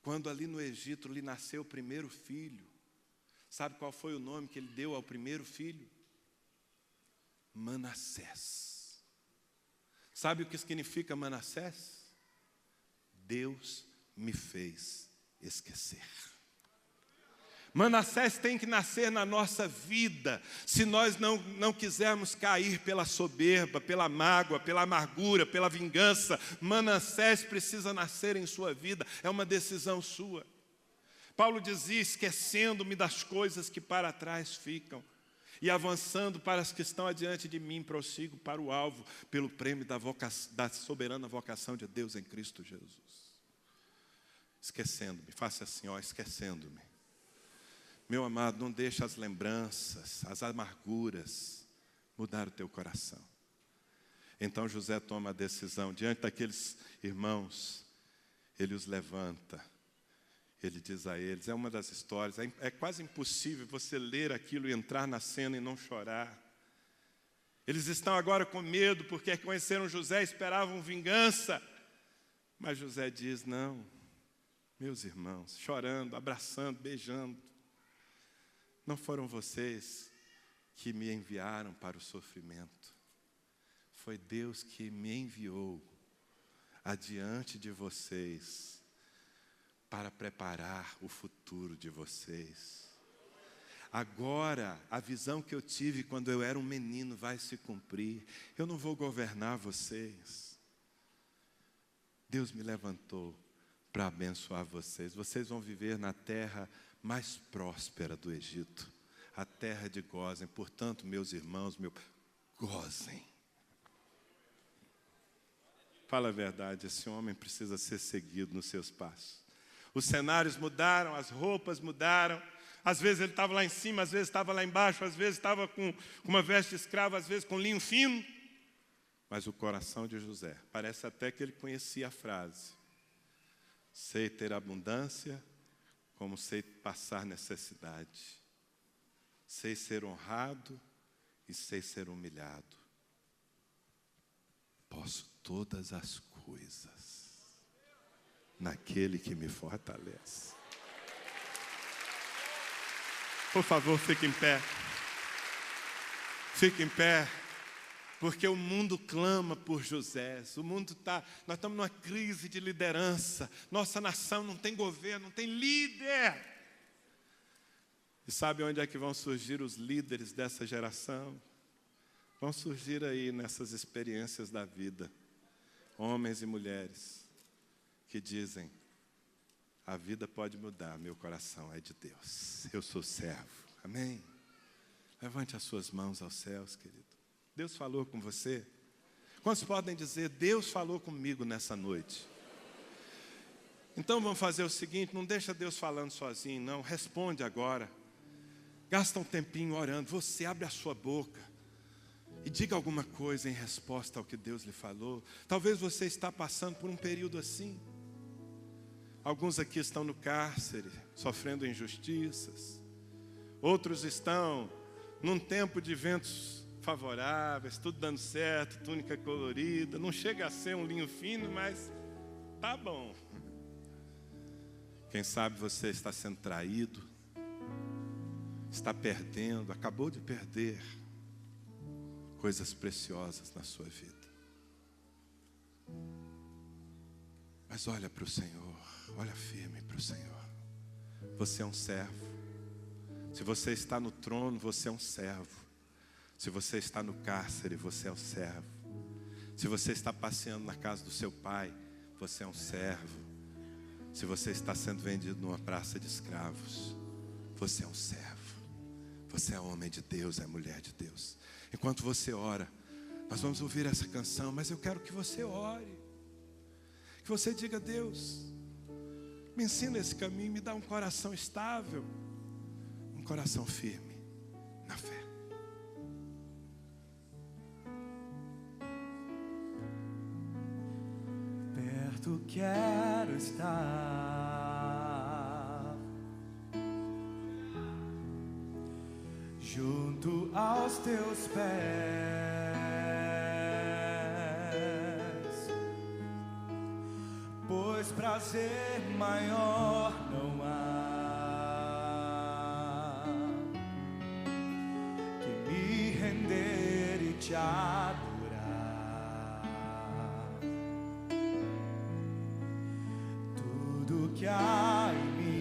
Quando ali no Egito lhe nasceu o primeiro filho, sabe qual foi o nome que ele deu ao primeiro filho? Manassés. Sabe o que significa Manassés? Deus me fez esquecer. Manassés tem que nascer na nossa vida, se nós não quisermos cair pela soberba, pela mágoa, pela amargura, pela vingança. Manassés precisa nascer em sua vida, é uma decisão sua. Paulo dizia, esquecendo-me das coisas que para trás ficam, e avançando para as que estão adiante de mim, prossigo para o alvo, pelo prêmio da soberana vocação de Deus em Cristo Jesus. Esquecendo-me, faça assim, esquecendo-me. Meu amado, não deixe as lembranças, as amarguras mudar o teu coração. Então José toma a decisão, diante daqueles irmãos, ele os levanta, ele diz a eles, é uma das histórias, é quase impossível você ler aquilo e entrar na cena e não chorar. Eles estão agora com medo, porque conheceram José, esperavam vingança, mas José diz, não, meus irmãos, chorando, abraçando, beijando, não foram vocês que me enviaram para o sofrimento. Foi Deus que me enviou adiante de vocês para preparar o futuro de vocês. Agora, a visão que eu tive quando eu era um menino vai se cumprir. Eu não vou governar vocês. Deus me levantou para abençoar vocês. Vocês vão viver na terra mais próspera do Egito, a terra de Gósen. Portanto, meus irmãos, gozem. Fala a verdade, esse homem precisa ser seguido nos seus passos. Os cenários mudaram, as roupas mudaram. Às vezes ele estava lá em cima, às vezes estava lá embaixo, às vezes estava com uma veste escrava, às vezes com linho fino. Mas o coração de José, parece até que ele conhecia a frase: sei ter abundância, como sei passar necessidade. Sei ser honrado e sei ser humilhado. Posso todas as coisas naquele que me fortalece. Por favor, fique em pé. Fique em pé. Porque o mundo clama por José. Nós estamos numa crise de liderança. Nossa nação não tem governo, não tem líder. E sabe onde é que vão surgir os líderes dessa geração? Vão surgir aí nessas experiências da vida. Homens e mulheres que dizem: a vida pode mudar, meu coração é de Deus. Eu sou servo. Amém? Levante as suas mãos aos céus, querido. Deus falou com você? Quantos podem dizer: Deus falou comigo nessa noite? Então vamos fazer o seguinte: não deixa Deus falando sozinho, não. Responde agora. Gasta um tempinho orando. Você abre a sua boca e diga alguma coisa em resposta ao que Deus lhe falou. Talvez você está passando por um período assim. Alguns aqui estão no cárcere, sofrendo injustiças. Outros estão num tempo de ventos favoráveis, tudo dando certo, túnica colorida. Não chega a ser um linho fino, mas tá bom. Quem sabe você está sendo traído, está perdendo, acabou de perder coisas preciosas na sua vida. Mas olha para o Senhor, olha firme para o Senhor. Você é um servo. Se você está no trono, você é um servo. Se você está no cárcere, você é um servo. Se você está passeando na casa do seu pai, você é um servo. Se você está sendo vendido numa praça de escravos, você é um servo. Você é homem de Deus, é mulher de Deus. Enquanto você ora, nós vamos ouvir essa canção, mas eu quero que você ore. Que você diga: Deus, me ensina esse caminho, me dá um coração estável, um coração firme na fé. Perto quero estar, junto aos teus pés, pois prazer maior não há que me render e te adorar. Tudo que há em mim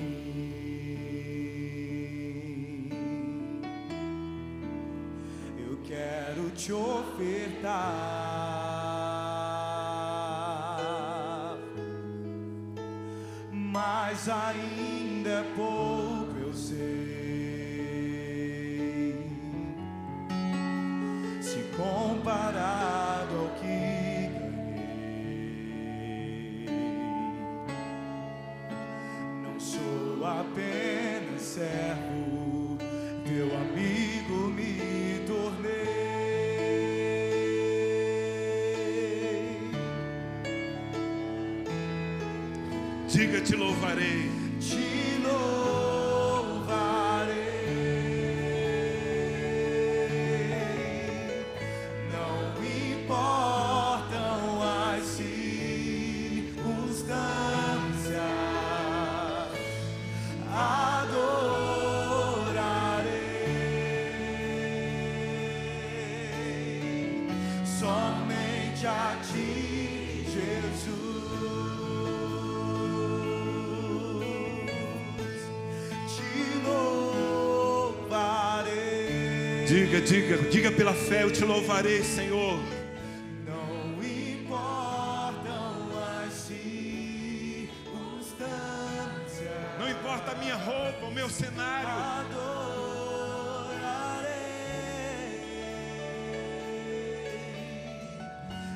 eu quero te ofertar, mas ainda é pouco, eu sei, se comparado ao que ganhei. Não sou apenas servo, teu amigo me tornei. Diga: te louvarei. Te louvarei. Não importam as circunstâncias, adorarei somente a ti, Jesus. Diga pela fé: eu te louvarei, Senhor. Não importam as circunstâncias, meu cenário. Adorarei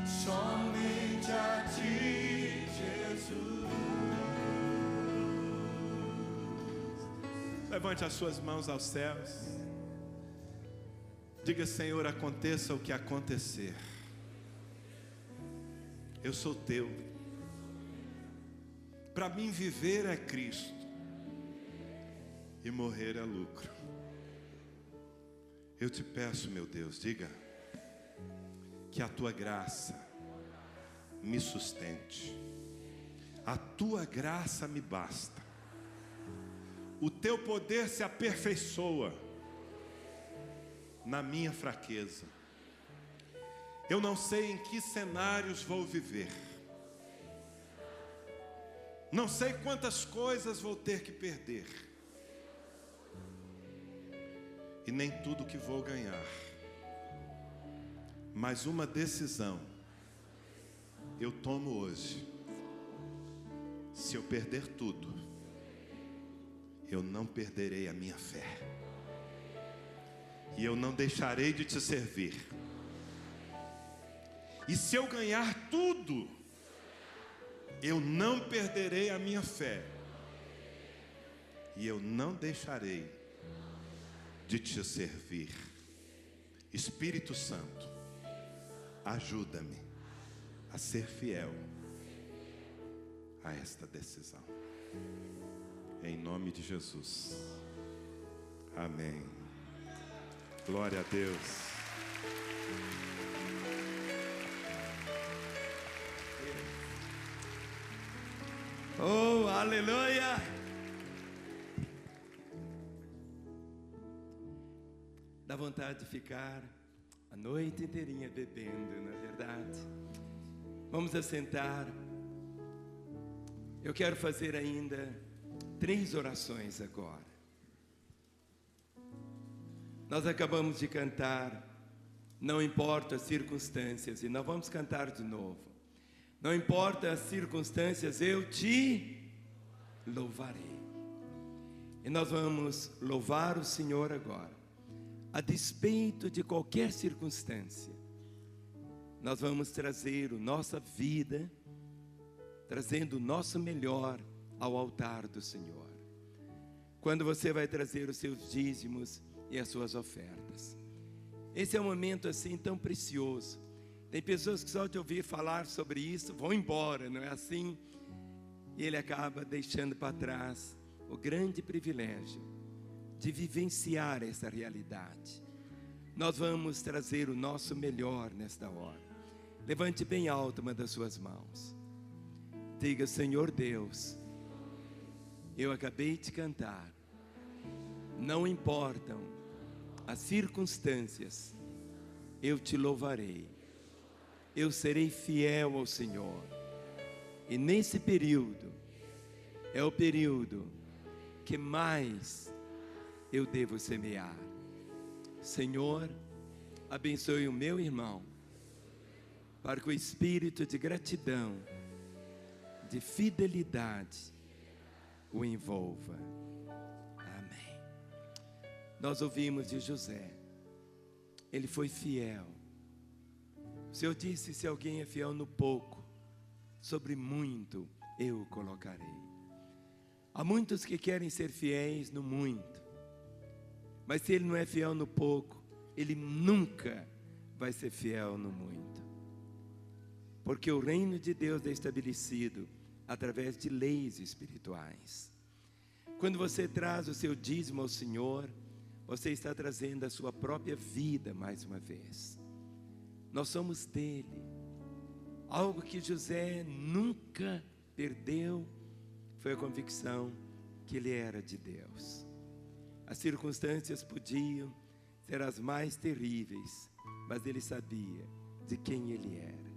somente a ti, Jesus. Levante as suas mãos aos céus. Diga: Senhor, aconteça o que acontecer, eu sou teu. Para mim viver é Cristo e morrer é lucro. Eu te peço, meu Deus, diga, que a tua graça me sustente. A tua graça me basta. O teu poder se aperfeiçoa na minha fraqueza. Eu não sei em que cenários vou viver. Não sei quantas coisas vou ter que perder. E nem tudo que vou ganhar. Mas uma decisão eu tomo hoje. Se eu perder tudo, eu não perderei a minha fé. E eu não deixarei de te servir. E se eu ganhar tudo, eu não perderei a minha fé. E eu não deixarei de te servir. Espírito Santo, ajuda-me a ser fiel a esta decisão. Em nome de Jesus. Amém. Glória a Deus. Oh, aleluia! Dá vontade de ficar a noite inteirinha bebendo, não é verdade? Vamos assentar. Eu quero fazer ainda 3 orações agora. Nós acabamos de cantar, não importa as circunstâncias, e nós vamos cantar de novo. Não importa as circunstâncias, eu te louvarei. E nós vamos louvar o Senhor agora. A despeito de qualquer circunstância, nós vamos trazer a nossa vida, trazendo o nosso melhor ao altar do Senhor. Quando você vai trazer os seus dízimos e as suas ofertas. Esse é um momento assim tão precioso. Tem pessoas que só de ouvir falar sobre isso vão embora, não é assim? E ele acaba deixando para trás o grande privilégio de vivenciar essa realidade. Nós vamos trazer o nosso melhor nesta hora. Levante bem alto uma das suas mãos. Diga: Senhor Deus, eu acabei de cantar. Não importam as circunstâncias, eu te louvarei. Eu serei fiel ao Senhor. E nesse período, é o período que mais eu devo semear. Senhor, abençoe o meu irmão, para que o espírito de gratidão, de fidelidade, o envolva. Amém. Nós ouvimos de José. Ele foi fiel. O Senhor disse: se alguém é fiel no pouco, sobre muito eu o colocarei. Há muitos que querem ser fiéis no muito, mas se ele não é fiel no pouco, ele nunca vai ser fiel no muito. Porque o reino de Deus é estabelecido através de leis espirituais. Quando você traz o seu dízimo ao Senhor, você está trazendo a sua própria vida mais uma vez. Nós somos dele. Algo que José nunca perdeu foi a convicção que ele era de Deus. As circunstâncias podiam ser as mais terríveis, mas ele sabia de quem ele era.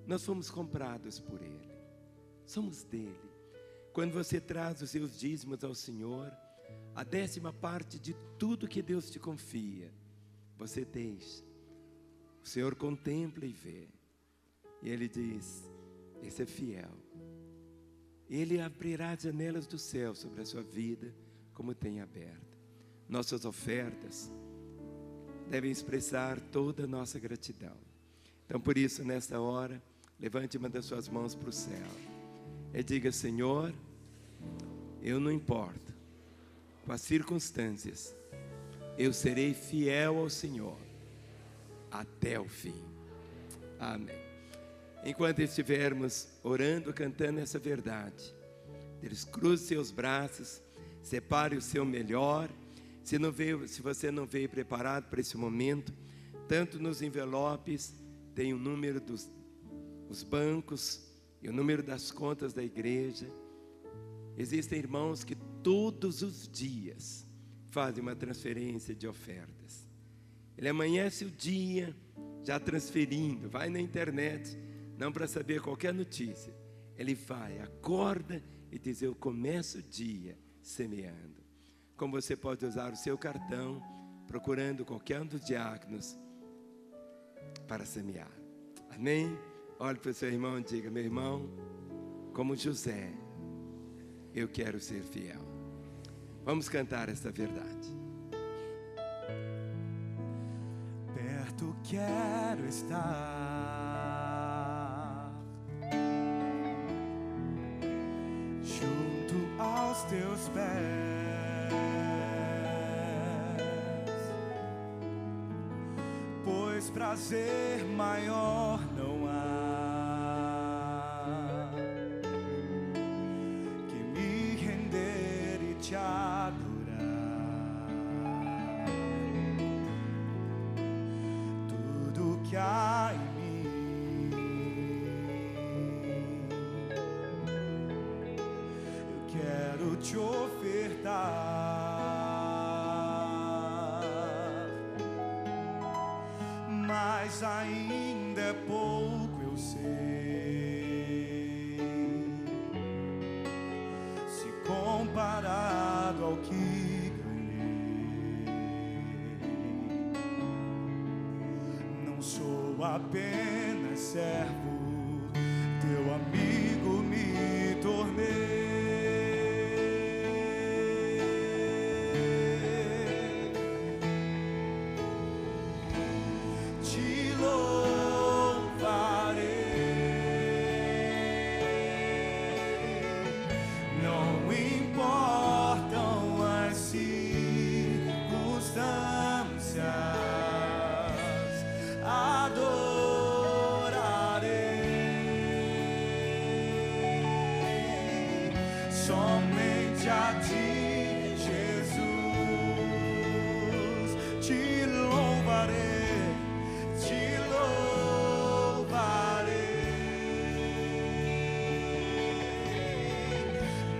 Nós fomos comprados por ele, somos dele. Quando você traz os seus dízimos ao Senhor, a 10ª parte de tudo que Deus te confia, você deixa. O Senhor contempla e vê. E Ele diz: esse é fiel. Ele abrirá as janelas do céu sobre a sua vida como tem aberto. Nossas ofertas devem expressar toda a nossa gratidão. Então, por isso, nesta hora, levante uma das suas mãos para o céu e diga: Senhor, eu não importo com as circunstâncias, eu serei fiel ao Senhor até o fim. Amém. Enquanto estivermos orando, cantando essa verdade, Deus, cruze seus braços, separe o seu melhor. Se você não veio preparado para esse momento, tanto nos envelopes tem o número dos bancos e o número das contas da igreja. Existem irmãos que todos os dias fazem uma transferência de ofertas. Ele amanhece o dia já transferindo, vai na internet, não para saber qualquer notícia. Ele vai, acorda e diz: eu começo o dia semeando. Como você pode usar o seu cartão, procurando qualquer um dos diáconos para semear. Amém? Olhe para o seu irmão e diga: meu irmão, como José, eu quero ser fiel. Vamos cantar esta verdade. Perto quero estar, junto aos teus pés, pois prazer maior não há que me render e te adorar. Tudo que há em mim eu quero te ofertar, mas ainda é pouco, eu sei, se comparado ao que ganhei. Não sou apenas servo, teu amigo me tornei. Te louvarei, não importam as circunstâncias, adorarei somente a ti, Jesus. Te louvarei, te louvarei,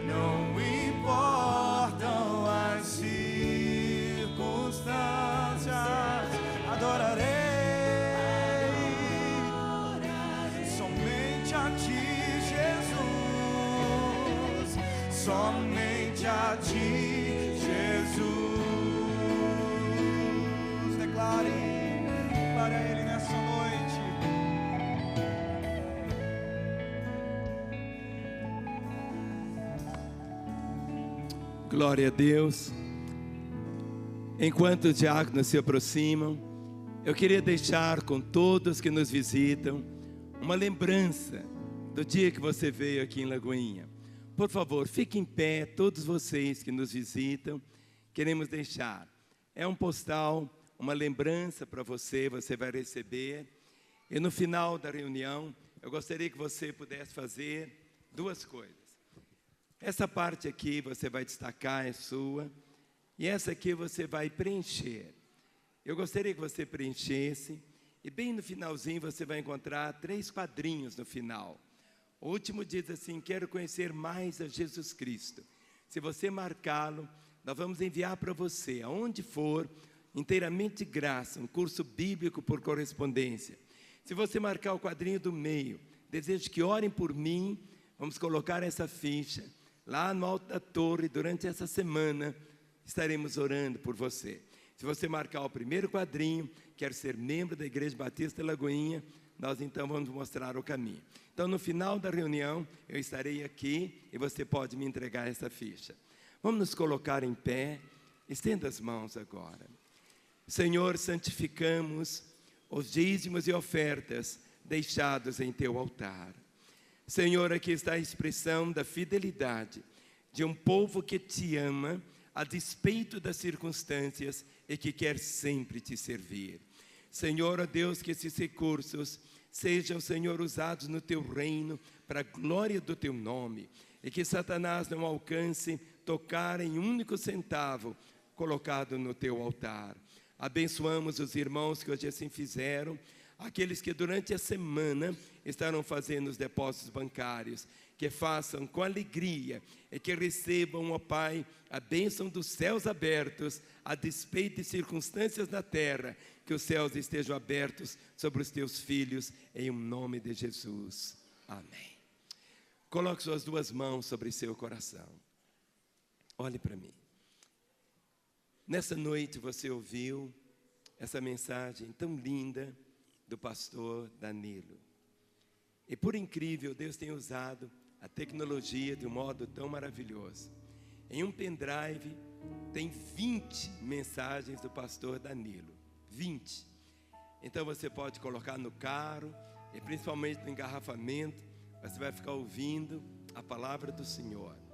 não importam as circunstâncias, adorarei somente a ti, Jesus, somente a ti, Jesus. Declare a Ele nessa noite. Glória a Deus. Enquanto os diáconos se aproximam, eu queria deixar com todos que nos visitam uma lembrança do dia que você veio aqui em Lagoinha. Por favor, fiquem em pé, todos vocês que nos visitam. Queremos deixar, é um postal, uma lembrança para você, você vai receber. E no final da reunião, eu gostaria que você pudesse fazer duas coisas. Essa parte aqui você vai destacar, é sua, e essa aqui você vai preencher. Eu gostaria que você preenchesse, e bem no finalzinho você vai encontrar 3 quadrinhos no final. O último diz assim: quero conhecer mais a Jesus Cristo. Se você marcá-lo, nós vamos enviar para você, aonde for, inteiramente de graça, um curso bíblico por correspondência. Se você marcar o quadrinho do meio, desejo que orem por mim, vamos colocar essa ficha lá no alto da torre. Durante essa semana estaremos orando por você. Se você marcar o primeiro quadrinho, quer ser membro da Igreja Batista de Lagoinha, nós então vamos mostrar o caminho. Então no final da reunião eu estarei aqui e você pode me entregar essa ficha. Vamos nos colocar em pé. Estenda as mãos agora. Senhor, santificamos os dízimos e ofertas deixados em teu altar. Senhor, aqui está a expressão da fidelidade de um povo que te ama a despeito das circunstâncias e que quer sempre te servir. Senhor, ó Deus, que esses recursos sejam, Senhor, usados no teu reino para a glória do teu nome e que Satanás não alcance tocar em um único centavo colocado no teu altar. Abençoamos os irmãos que hoje assim fizeram, aqueles que durante a semana estarão fazendo os depósitos bancários, que façam com alegria e que recebam, ó Pai, a bênção dos céus abertos, a despeito de circunstâncias na terra, que os céus estejam abertos sobre os teus filhos, em nome de Jesus. Amém. Coloque suas duas mãos sobre seu coração. Olhe para mim. Nessa noite você ouviu essa mensagem tão linda do pastor Danilo. E por incrível, Deus tem usado a tecnologia de um modo tão maravilhoso. Em um pendrive tem 20 mensagens do pastor Danilo. 20. Então você pode colocar no carro e principalmente no engarrafamento, você vai ficar ouvindo a palavra do Senhor.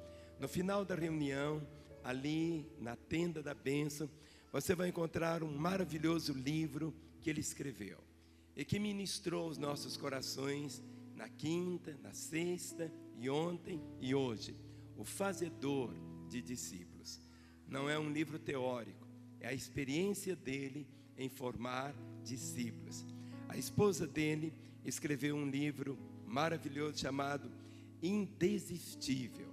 No final da reunião, ali na tenda da bênção, você vai encontrar um maravilhoso livro que ele escreveu e que ministrou os nossos corações na quinta, na sexta e ontem e hoje. O Fazedor de Discípulos. Não é um livro teórico, é a experiência dele em formar discípulos. A esposa dele escreveu um livro maravilhoso chamado Indesistível.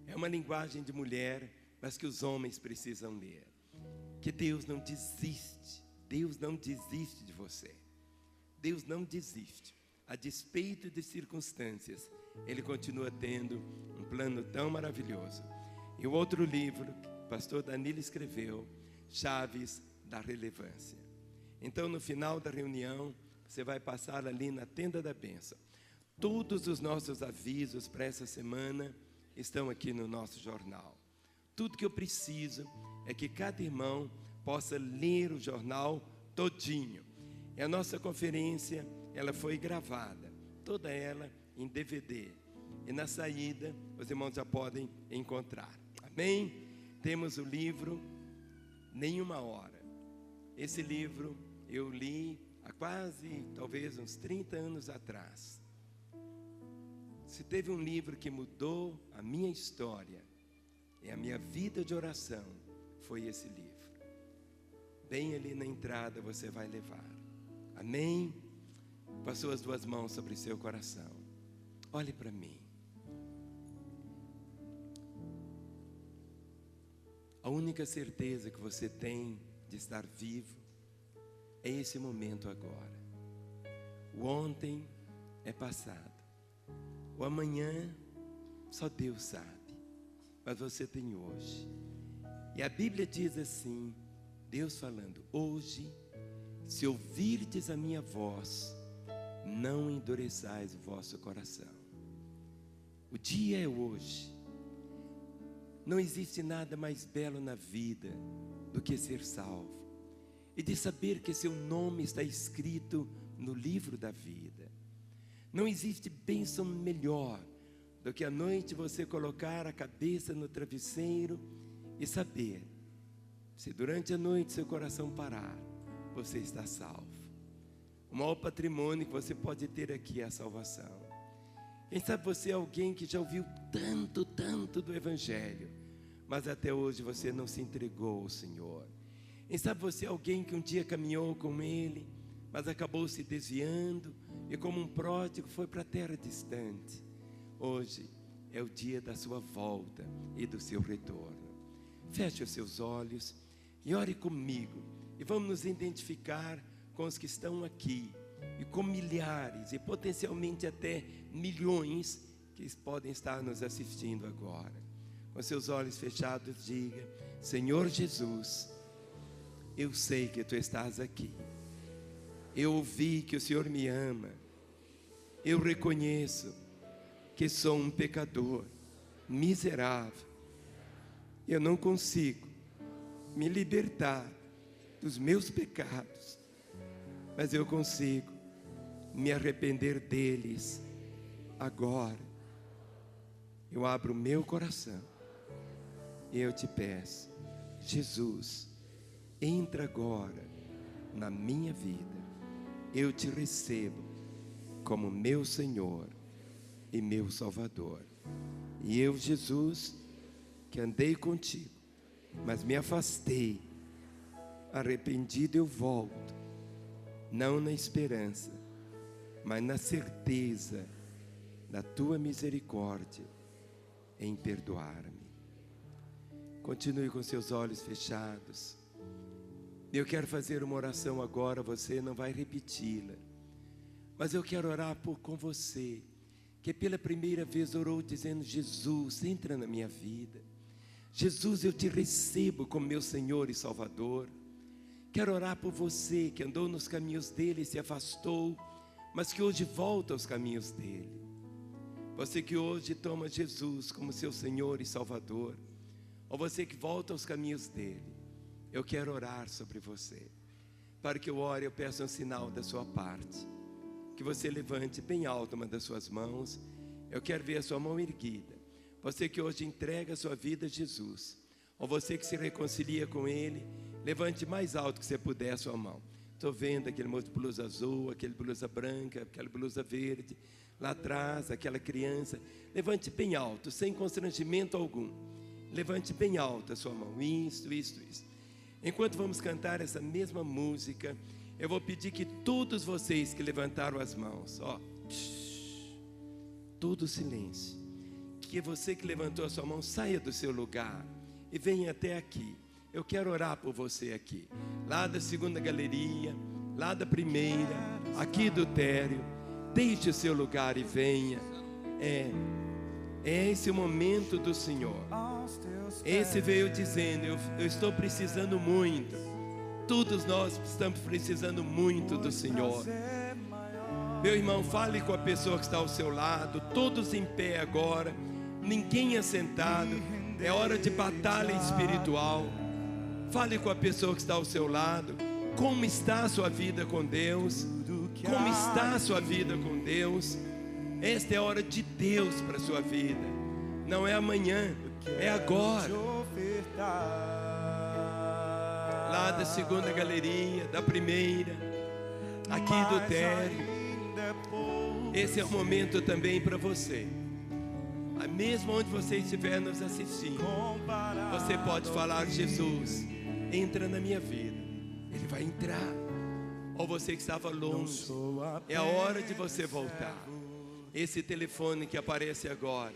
É uma linguagem de mulher, mas que os homens precisam ler. Que Deus não desiste. Deus não desiste de você. Deus não desiste. A despeito de circunstâncias, Ele continua tendo um plano tão maravilhoso. E o outro livro, que o pastor Danilo escreveu, Chaves da Relevância. Então, no final da reunião, você vai passar ali na tenda da bênção. Todos os nossos avisos para essa semana estão aqui no nosso jornal. Tudo que eu preciso é que cada irmão possa ler o jornal todinho. E a nossa conferência, ela foi gravada, toda ela em DVD. E na saída, os irmãos já podem encontrar. Amém? Temos o livro Nenhuma Hora. Esse livro eu li há quase, talvez uns 30 anos atrás. Se teve um livro que mudou a minha história e a minha vida de oração, foi esse livro. Bem ali na entrada você vai levar. Amém? Com as suas duas mãos sobre seu coração. Olhe para mim. A única certeza que você tem de estar vivo é esse momento agora. O ontem é passado. O amanhã só Deus sabe. Mas você tem hoje. E a Bíblia diz assim, Deus falando, hoje, se ouvirdes a minha voz, não endureçais o vosso coração. O dia é hoje. Não existe nada mais belo na vida do que ser salvo e de saber que seu nome está escrito no livro da vida. Não existe bênção melhor do que à noite você colocar a cabeça no travesseiro e saber, se durante a noite seu coração parar, você está salvo. O maior patrimônio que você pode ter aqui é a salvação. Quem sabe você é alguém que já ouviu tanto do Evangelho, mas até hoje você não se entregou ao Senhor. Quem sabe você é alguém que um dia caminhou com Ele, mas acabou se desviando e como um pródigo foi para a terra distante. Hoje é o dia da sua volta e do seu retorno. Feche os seus olhos e ore comigo. E vamos nos identificar com os que estão aqui e com milhares e potencialmente até milhões que podem estar nos assistindo agora. Com seus olhos fechados, diga: Senhor Jesus, eu sei que Tu estás aqui. Eu ouvi que o Senhor me ama. Eu reconheço que sou um pecador, miserável, Eu não consigo me libertar dos meus pecados, mas eu consigo me arrepender deles agora. Eu abro o meu coração e eu te peço, Jesus, entra agora na minha vida. Eu te recebo como meu Senhor e meu Salvador. E eu, Jesus, que andei contigo, mas me afastei, arrependido eu volto, não na esperança, mas na certeza da tua misericórdia em perdoar-me. Continue com seus olhos fechados. Eu quero fazer uma oração agora, você não vai repeti-la, mas eu quero orar com você, que pela primeira vez orou dizendo: Jesus, entra na minha vida. Jesus, eu te recebo como meu Senhor e Salvador. Quero orar por você que andou nos caminhos dele e se afastou, mas que hoje volta aos caminhos dele. Você que hoje toma Jesus como seu Senhor e Salvador, ou você que volta aos caminhos dele, eu quero orar sobre você. Para que eu ore, eu peço um sinal da sua parte, que você levante bem alto uma das suas mãos. Eu quero ver a sua mão erguida. Você que hoje entrega a sua vida a Jesus, ou você que se reconcilia com ele, levante mais alto que você puder a sua mão. Estou vendo aquele moço de blusa azul, aquele blusa branca, aquela blusa verde, lá atrás, aquela criança. Levante bem alto, sem constrangimento algum. Levante bem alto a sua mão. Isso. Enquanto vamos cantar essa mesma música, eu vou pedir que todos vocês que levantaram as mãos, todo silêncio, que você que levantou a sua mão saia do seu lugar e venha até aqui. Eu quero orar por você aqui, lá da segunda galeria, lá da primeira, aqui do térreo. Deixe o seu lugar e venha. É esse o momento do Senhor. Esse veio dizendo: eu estou precisando muito. Todos nós estamos precisando muito do Senhor. Meu irmão, fale com a pessoa que está ao seu lado. Todos em pé agora, ninguém assentado. É hora de batalha espiritual. Fale com a pessoa que está ao seu lado. Como está a sua vida com Deus? Como está a sua vida com Deus? Esta é a hora de Deus para a sua vida. Não é amanhã, é agora. Lá da segunda galeria, da primeira, aqui do térreo. Esse é o momento também para você. Mesmo onde você estiver nos assistindo, você pode falar: Jesus, entra na minha vida. Ele vai entrar. Ou você que estava longe, é a hora de você voltar. Esse telefone que aparece agora,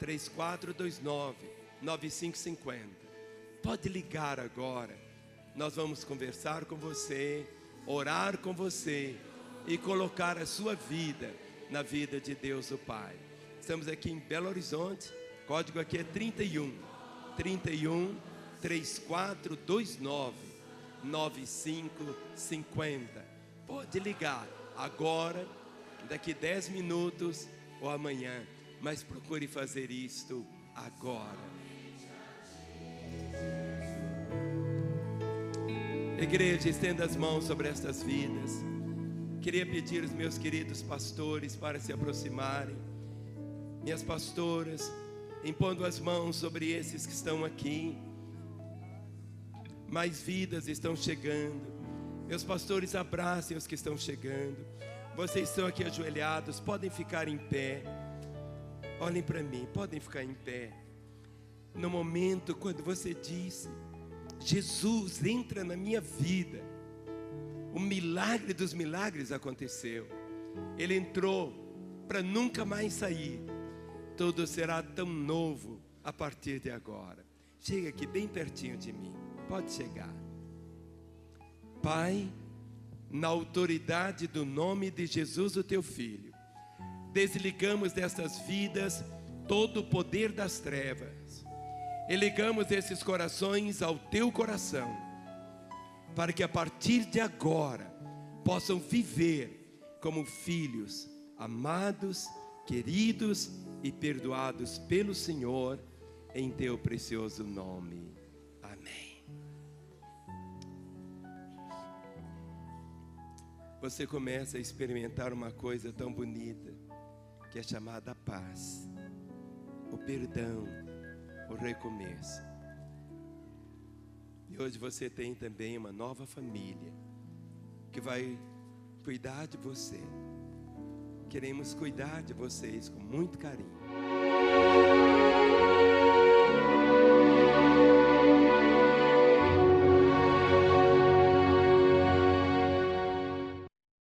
3429-9550. Pode ligar agora. Nós vamos conversar com você, orar com você e colocar a sua vida na vida de Deus o Pai. Estamos aqui em Belo Horizonte, código aqui é 31 3429 9550. Pode ligar agora, daqui 10 minutos ou amanhã, mas procure fazer isto agora. Igreja, estenda as mãos sobre estas vidas. Queria pedir aos meus queridos pastores para se aproximarem. Minhas pastoras, impondo as mãos sobre esses que estão aqui. Mais vidas estão chegando. Meus pastores, abracem os que estão chegando. Vocês estão aqui ajoelhados, podem ficar em pé. Olhem para mim, podem ficar em pé. No momento quando você disse: Jesus, entra na minha vida, o milagre dos milagres aconteceu. Ele entrou para nunca mais sair. Tudo será tão novo a partir de agora. Chega aqui bem pertinho de mim. Pode chegar. Pai, na autoridade do nome de Jesus, o teu Filho, desligamos destas vidas todo o poder das trevas. E ligamos esses corações ao teu coração, para que a partir de agora possam viver como filhos amados, queridos e perdoados pelo Senhor, em teu precioso nome. Amém. Você começa a experimentar uma coisa tão bonita, que é chamada paz, o perdão, o recomeço. E hoje você tem também uma nova família, que vai cuidar de você. Queremos cuidar de vocês com muito carinho.